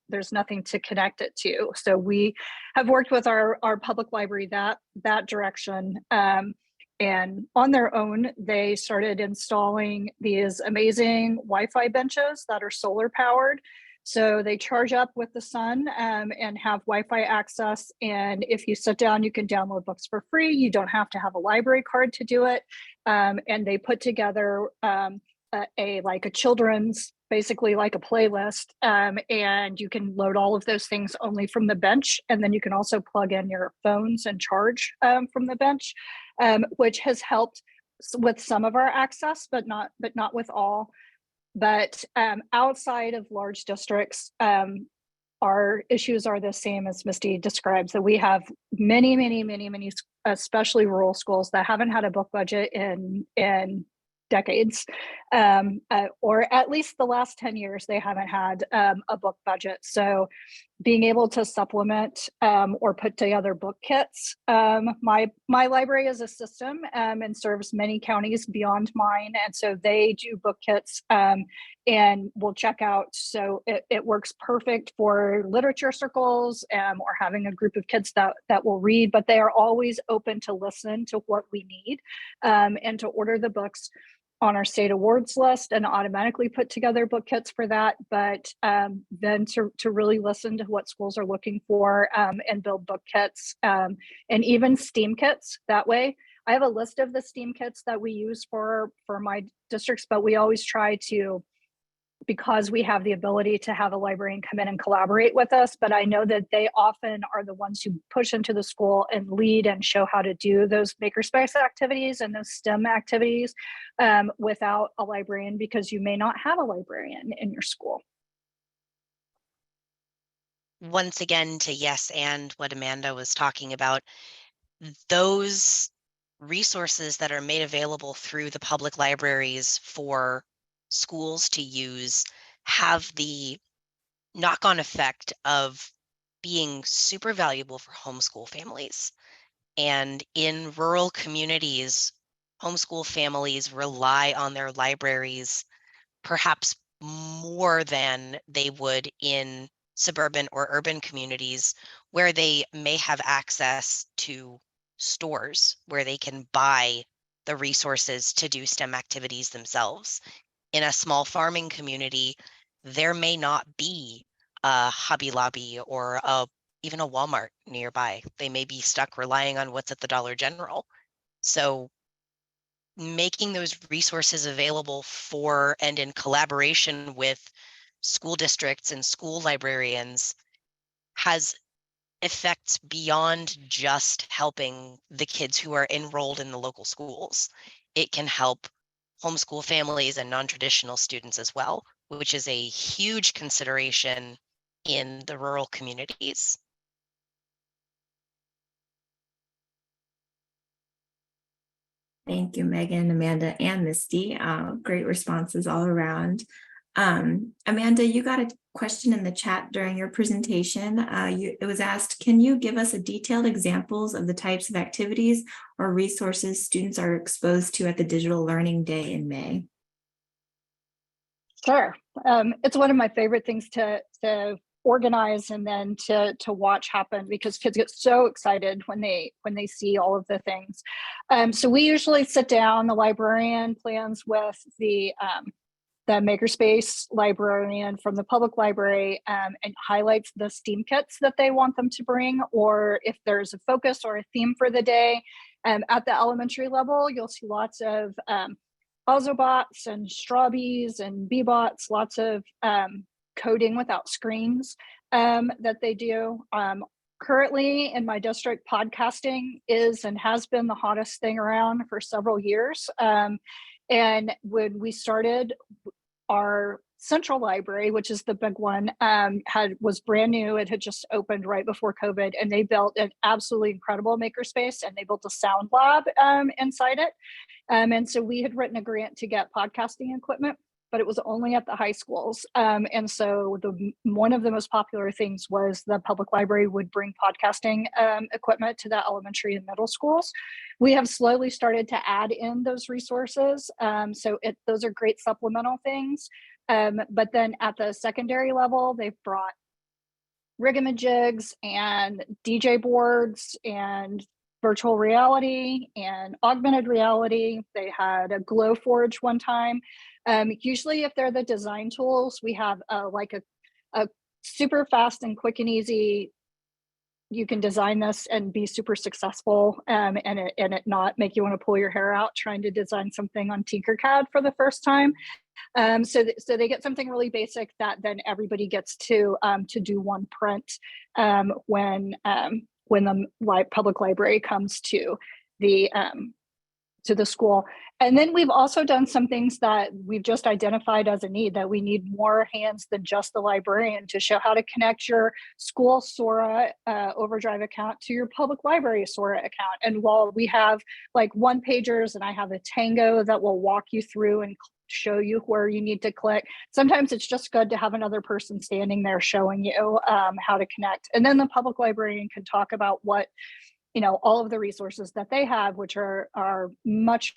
to connect it to. So we have worked with our public library that direction. And on their own, they started installing these amazing Wi-Fi benches that are solar powered. So they charge up with the sun and have Wi-Fi access. And if you sit down, you can download books for free. You don't have to have a library card to do it. And they put together like a children's, basically like a playlist. And you can load all of those things only from the bench. And then you can also plug in your phones and charge from the bench, which has helped with some of our access, but not with all. But outside of large districts, our issues are the same as Misty describes, that we have many, especially rural schools that haven't had a book budget in decades, or at least the last 10 years, they haven't had a book budget. So being able to supplement or put together book kits. My library is a system and serves many counties beyond mine. And so they do book kits and we'll check out. So it works perfect for literature circles or having a group of kids that will read, but they are always open to listen to what we need and to order the books on our state awards list and automatically put together book kits for that, but then to really listen to what schools are looking for and build book kits and even STEAM kits that way. I have a list of the STEAM kits that we use for my districts, but we always try to, because we have the ability to have a librarian come in and collaborate with us, but I know that they often are the ones who push into the school and lead and show how to do those makerspace activities and those STEM activities without a librarian, because you may not have a librarian in your school. Once again, to yes, and what Amanda was talking about, those resources that are made available through the public libraries for schools to use have the knock-on effect of being super valuable for homeschool families. And in rural communities, homeschool families rely on their libraries perhaps more than they would in suburban or urban communities, where they may have access to stores where they can buy the resources to do STEM activities themselves. In a small farming community, there may not be a Hobby Lobby or even a Walmart nearby. They may be stuck relying on what's at the Dollar General. So making those resources available for and in collaboration with school districts and school librarians has effects beyond just helping the kids who are enrolled in the local schools. It can help homeschool families and non-traditional students as well, which is a huge consideration in the rural communities. Thank you, Megan, Amanda, and Misty. Great responses all around. Amanda, you got a question in the chat during your presentation. It was asked, can you give us a detailed examples of the types of activities or resources students are exposed to at the Digital Learning Day in May? Sure. It's one of my favorite things to organize and then to watch happen, because kids get so excited when they see all of the things. So we usually sit down, the librarian plans with the makerspace librarian from the public library and highlights the STEAM kits that they want them to bring, or if there's a focus or a theme for the day. At the elementary level, you'll see lots of Ozobots and Strawbees and Bebots, lots of coding without screens that they do. Currently in my district, podcasting is and has been the hottest thing around for several years. And when we started, our central library, which is the big one, was brand new. It had just opened right before COVID, and they built an absolutely incredible makerspace, and they built a sound lab inside it. And so we had written a grant to get podcasting equipment. but it was only at the high schools. And so one of the most popular things was the public library would bring podcasting equipment to the elementary and middle schools. We have slowly started to add in those resources. So those are great supplemental things. But then at the secondary level, they've brought rigamajigs and DJ boards and virtual reality and augmented reality. They had a Glowforge one time. Usually if they're the design tools, we have like a super fast and quick and easy, you can design this and be super successful and it not make you want to pull your hair out trying to design something on Tinkercad for the first time. So they get something really basic that then everybody gets to do one print when the public library comes to the school. And then we've also done some things that we've just identified as a need, that we need more hands than just the librarian to show how to connect your school Sora Overdrive account to your public library Sora account. And while we have like one pagers and I have a Tango that will walk you through and show you where you need to click, sometimes it's just good to have another person standing there showing you how to connect. And then the public librarian can talk about what, all of the resources that they have, which are much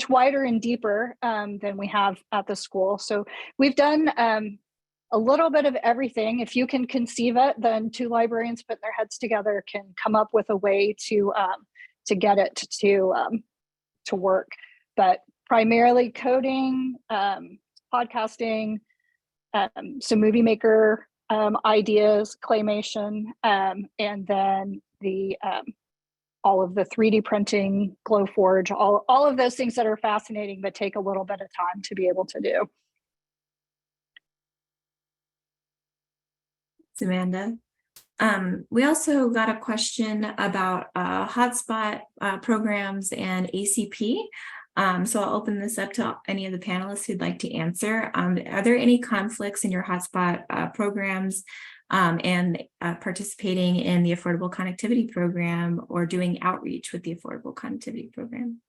wider and deeper than we have at the school. So we've done a little bit of everything. If you can conceive it, then two librarians put their heads together can come up with a way to get it to work. But primarily coding, podcasting, some movie maker ideas, claymation, and then all of the 3D printing, Glowforge, all of those things that are fascinating but take a little bit of time to be able to do. Amanda. We also got a question about hotspot programs and ACP. So I'll open this up to any of the panelists who'd like to answer. Are there any conflicts in your hotspot programs and participating in the Affordable Connectivity Program or doing outreach with the Affordable Connectivity Program?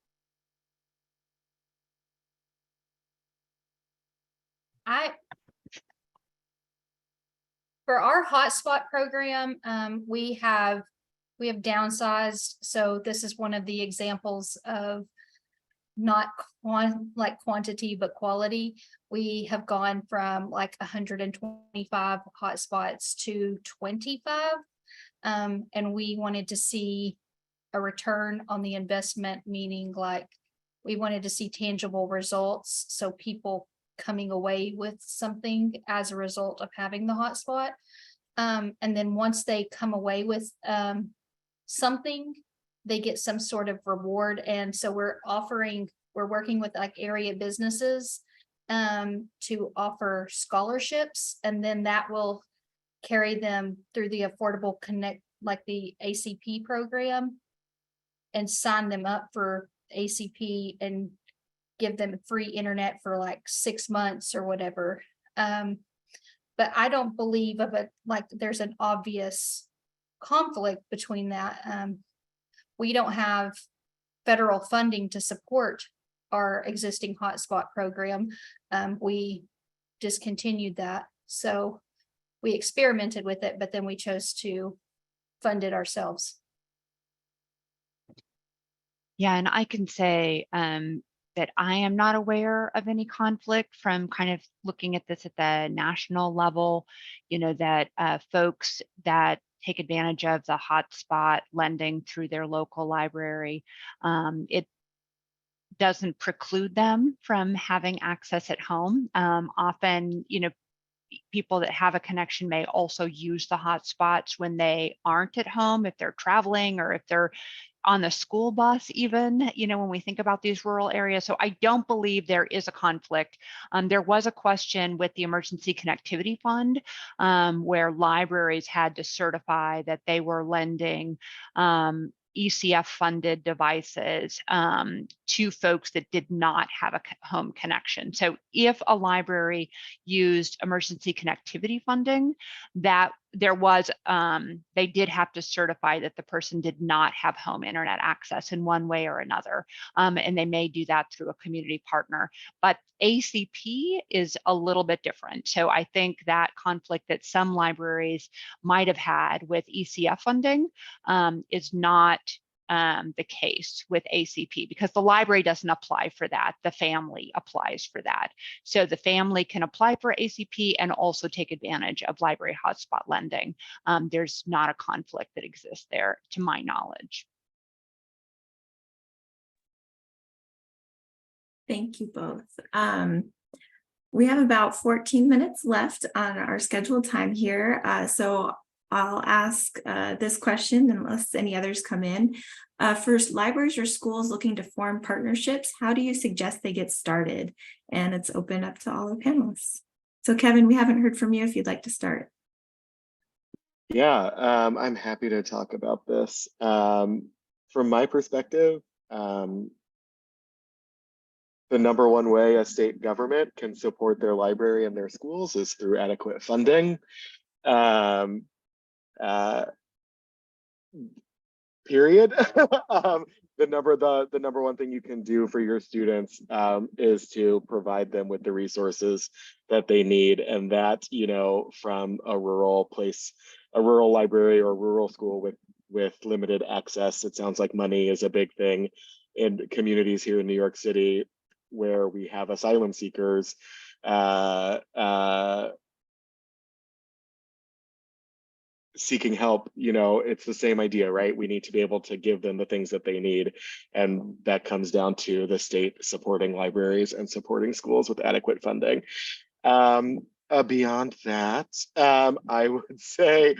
For our hotspot program, we have downsized. So this is one of the examples of not quantity, but quality. We have gone from like 125 hotspots to 25. And we wanted to see a return on the investment, meaning like we wanted to see tangible results. So people coming away with something as a result of having the hotspot. And then once they come away with something, they get some sort of reward. And so we're working with like area businesses to offer scholarships, and then that will carry them through the Affordable Connect, like the ACP program, and sign them up for ACP and give them free internet for like 6 months or whatever. But I don't believe of it like there's an obvious conflict between that. We don't have federal funding to support our existing hotspot program. We discontinued that. So we experimented with it, but then we chose to fund it ourselves. Yeah, and I can say that I am not aware of any conflict from kind of looking at this at the national level, that folks that take advantage of the hotspot lending through their local library, it doesn't preclude them from having access at home. Often, people that have a connection may also use the hotspots when they aren't at home, if they're traveling or if they're on the school bus, even, when we think about these rural areas. So I don't believe there is a conflict. There was a question with the Emergency Connectivity Fund where libraries had to certify that they were lending ECF funded devices to folks that did not have a home connection. So if a library used emergency connectivity funding, that there was, they did have to certify that the person did not have home internet access in one way or another. And they may do that through a community partner. But ACP is a little bit different. So I think that conflict that some libraries might have had with ECF funding is not the case with ACP, because the library doesn't apply for that. The family applies for that. So the family can apply for ACP and also take advantage of library hotspot lending. There's not a conflict that exists there, to my knowledge. Thank you both. We have about 14 minutes left on our scheduled time here. So I'll ask this question unless any others come in. First, libraries or schools looking to form partnerships, how do you suggest they get started? And it's open up to all the panelists. So Kevin, we haven't heard from you if you'd like to start. Yeah, I'm happy to talk about this. From my perspective, the number one way a state government can support their library and their schools is through adequate funding. Period. The number one thing you can do for your students is to provide them with the resources that they need, and that, you know, from a rural place, a rural library or a rural school with limited access. It sounds like money is a big thing in communities here in New York City where we have asylum seekers. Seeking help, you know, it's the same idea, right? We need to be able to give them the things that they need. And that comes down to the state supporting libraries and supporting schools with adequate funding. Beyond that, I would say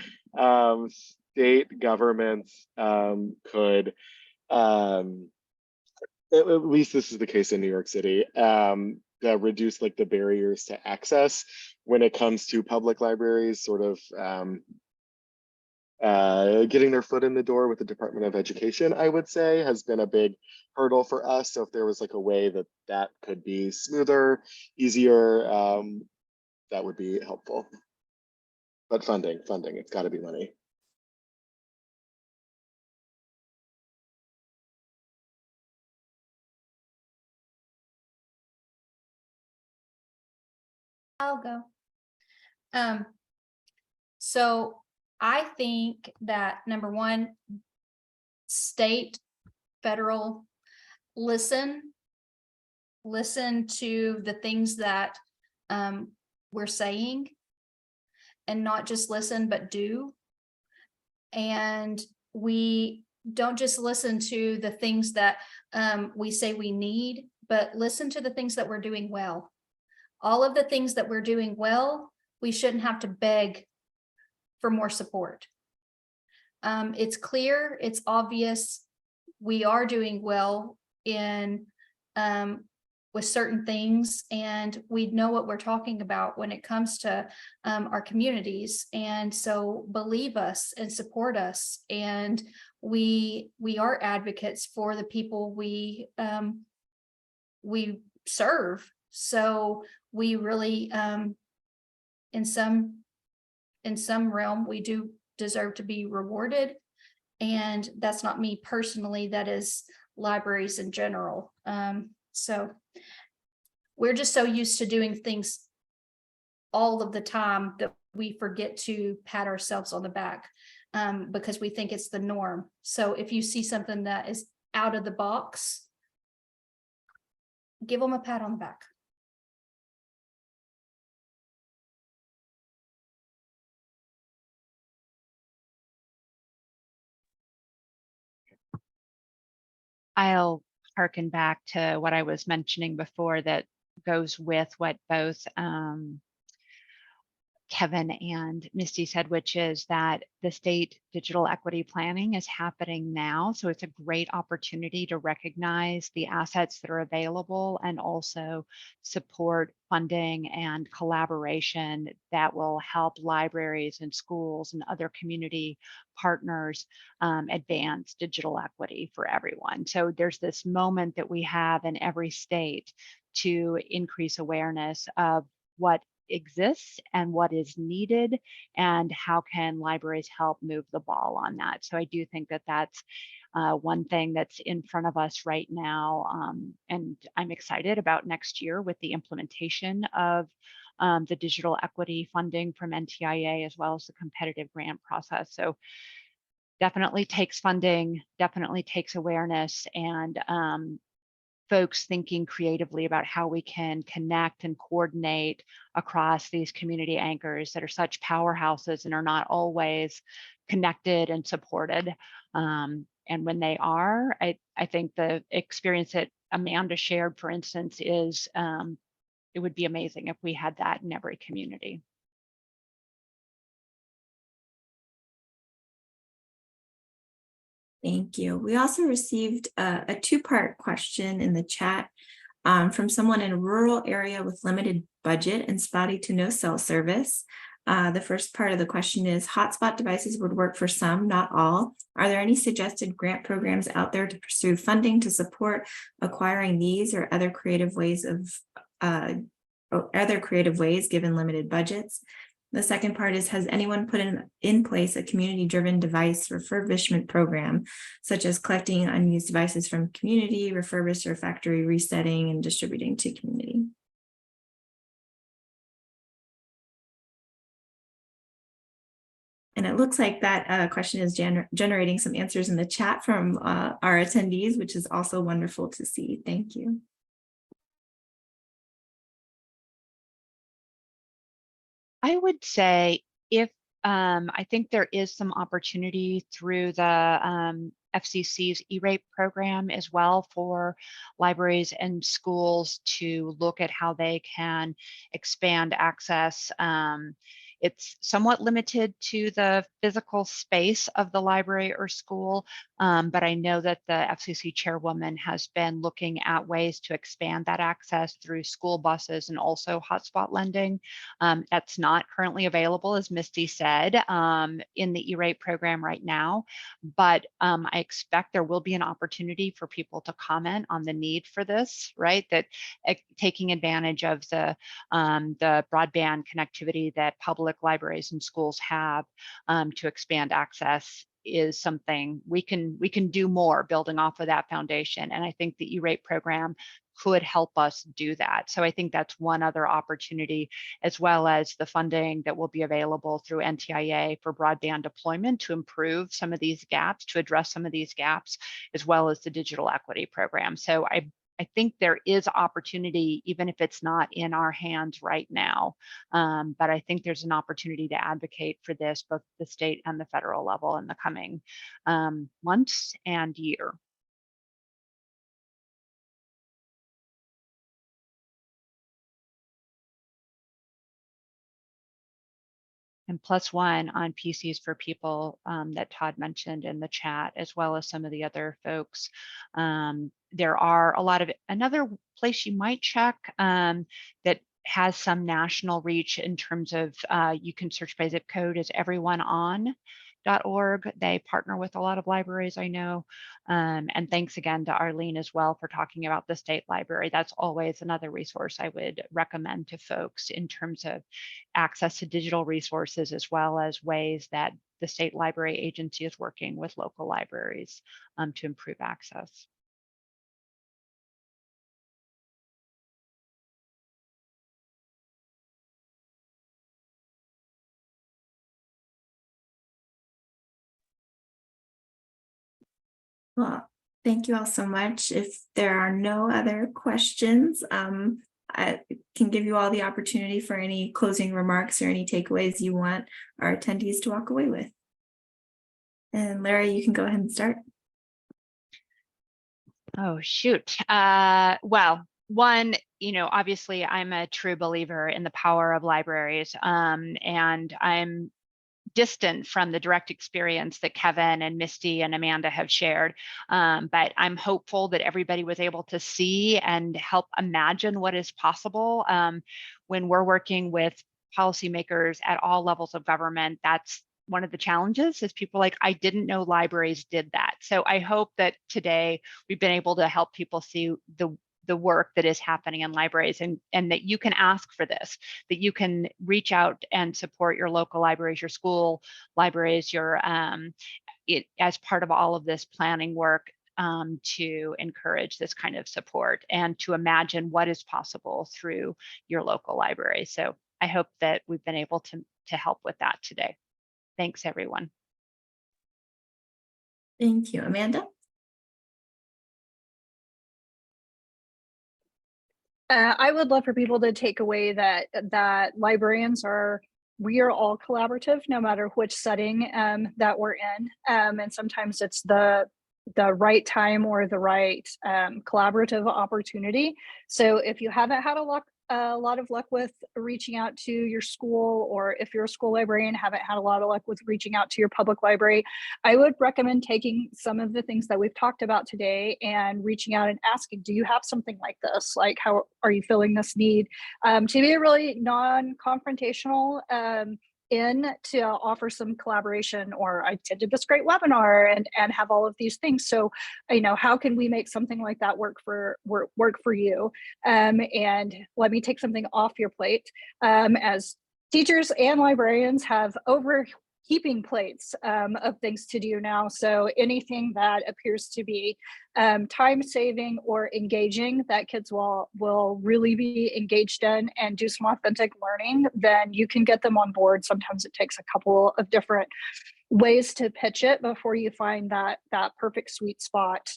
state governments could, at least this is the case in New York City, reduce like the barriers to access when it comes to public libraries, sort of getting their foot in the door with the Department of Education, I would say, has been a big hurdle for us. So if there was like a way that that could be smoother, easier, that would be helpful. But funding, it's got to be money. I'll go. So I think that number one, state, federal, listen to the things that we're saying, and not just listen, but do. And we don't just listen to the things that we say we need, but listen to the things that we're doing well. All of the things that we're doing well, we shouldn't have to beg for more support. It's clear, it's obvious, we are doing well in with certain things, and we know what we're talking about when it comes to our communities. And so believe us and support us, and we are advocates for the people we serve. So we really in some realm, we do deserve to be rewarded. And that's not me personally, that is libraries in general. So we're just so used to doing things all of the time that we forget to pat ourselves on the back because we think it's the norm. So if you see something that is out of the box, give them a pat on the back. I'll harken back to what I was mentioning before that goes with what both Kevin and Misty said, which is that the state digital equity planning is happening now. So it's a great opportunity to recognize the assets that are available and also support funding and collaboration that will help libraries and schools and other community partners advance digital equity for everyone. So there's this moment that we have in every state to increase awareness of what exists and what is needed, and how can libraries help move the ball on that. So I do think that that's one thing that's in front of us right now. And I'm excited about next year with the implementation of the digital equity funding from NTIA, as well as the competitive grant process. So definitely takes funding, definitely takes awareness, and folks thinking creatively about how we can connect and coordinate across these community anchors that are such powerhouses and are not always connected and supported. And when they are, I think the experience that Amanda shared, for instance, is it would be amazing if we had that in every community. Thank you. We also received a two-part question in the chat from someone in a rural area with limited budget and spotty to no cell service. The first part of the question is, hotspot devices would work for some, not all. Are there any suggested grant programs out there to pursue funding to support acquiring these or other creative ways given limited budgets? The second part is, has anyone put in place a community-driven device refurbishment program, such as collecting unused devices from community, refurbish or factory resetting and distributing to community? And it looks like that question is generating some answers in the chat from our attendees, which is also wonderful to see. Thank you. I would say if I think there is some opportunity through the FCC's E-rate program as well for libraries and schools to look at how they can expand access. It's somewhat limited to the physical space of the library or school, but I know that the FCC chairwoman has been looking at ways to expand that access through school buses and also hotspot lending. That's not currently available, as Misty said, in the E-rate program right now, but I expect there will be an opportunity for people to comment on the need for this, right? That taking advantage of the broadband connectivity that public libraries and schools have to expand access is something we can do more building off of that foundation. And I think the E-rate program could help us do that. So I think that's one other opportunity, as well as the funding that will be available through NTIA for broadband deployment to improve some of these gaps, to address some of these gaps, as well as the digital equity program. So I think there is opportunity, even if it's not in our hands right now. But I think there's an opportunity to advocate for this, both the state and the federal level, in the coming months and year. And +1 on PCs for people that Todd mentioned in the chat, as well as some of the other folks. There are a lot of, another place you might check that has some national reach in terms of, you can search by zip code, is everyoneon.org. They partner with a lot of libraries, I know. And thanks again to Arlene as well for talking about the state library. That's always another resource I would recommend to folks in terms of access to digital resources, as well as ways that the state library agency is working with local libraries to improve access. Well, thank you all so much. If there are no other questions, I can give you all the opportunity for any closing remarks or any takeaways you want our attendees to walk away with. And Lara, you can go ahead and start. Oh, shoot. Well, one, obviously I'm a true believer in the power of libraries, and I'm distant from the direct experience that Kevin and Misty and Amanda have shared. But I'm hopeful that everybody was able to see and help imagine what is possible when we're working with policymakers at all levels of government. That's one of the challenges, is people like, I didn't know libraries did that. So I hope that today we've been able to help people see the work that is happening in libraries, and that you can ask for this, that you can reach out and support your local libraries, your school libraries, your as part of all of this planning work, to encourage this kind of support and to imagine what is possible through your local library. So I hope that we've been able to help with that today. Thanks, everyone. Thank you, Amanda. I would love for people to take away that librarians we are all collaborative, no matter which setting that we're in, and sometimes it's the right time or the right collaborative opportunity. So if you haven't had a lot of luck with reaching out to your school, or if you're a school librarian, haven't had a lot of luck with reaching out to your public library, I would recommend taking some of the things that we've talked about today and reaching out and asking, do you have something like this? Like, how are you filling this need? To be a really non-confrontational to offer some collaboration, or I attended this great webinar and have all of these things. So, how can we make something like that work for you? And let me take something off your plate. As teachers and librarians have heaping plates of things to do now. So anything that appears to be time saving or engaging that kids will really be engaged in and do some authentic learning, then you can get them on board. Sometimes it takes a couple of different ways to pitch it before you find that perfect sweet spot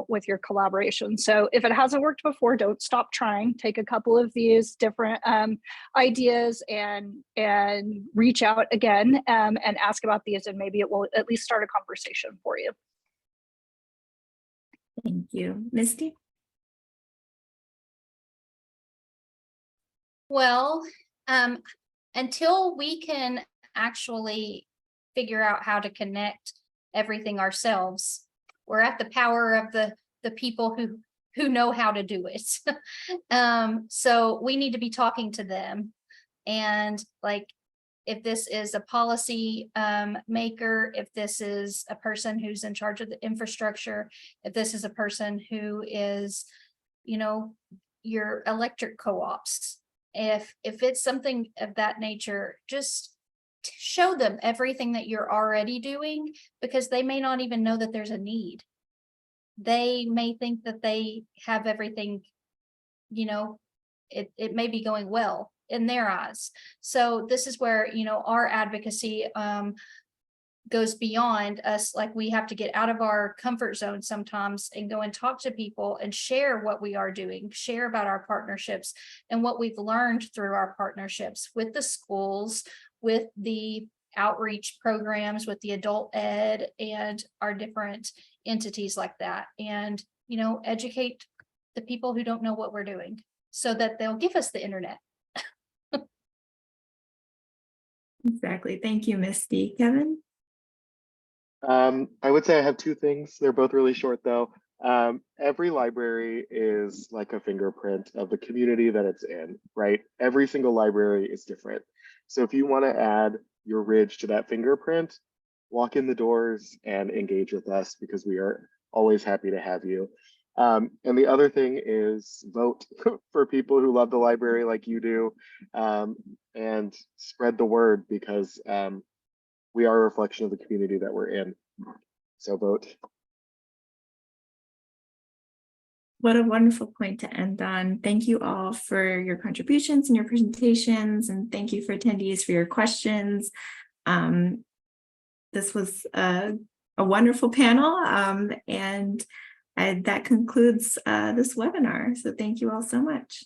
with your collaboration. So if it hasn't worked before, don't stop trying. Take a couple of these different ideas and reach out again and ask about these, and maybe it will at least start a conversation for you. Thank you. Misty? Well, until we can actually figure out how to connect everything ourselves, we're at the power of the people who know how to do it. So we need to be talking to them. And like, if this is a policy maker, if this is a person who's in charge of the infrastructure, if this is a person who is, your electric co-ops, if it's something of that nature, just show them everything that you're already doing, because they may not even know that there's a need. They may think that they have everything, it may be going well in their eyes. So this is where, our advocacy goes beyond us. Like, we have to get out of our comfort zone sometimes and go and talk to people and share what we are doing, share about our partnerships and what we've learned through our partnerships with the schools, with the outreach programs, with the adult ed and our different entities like that. And, educate the people who don't know what we're doing so that they'll give us the internet. Exactly. Thank you, Misty. Kevin? I would say I have two things. They're both really short though. Every library is like a fingerprint of the community that it's in, right? Every single library is different. So if you want to add your Ridge to that fingerprint, walk in the doors and engage with us, because we are always happy to have you. And the other thing is vote for people who love the library like you do, and spread the word, because we are a reflection of the community that we're in. So vote. What a wonderful point to end on. Thank you all for your contributions and your presentations, and thank you for attendees for your questions. This was a wonderful panel, and that concludes this webinar. So thank you all so much.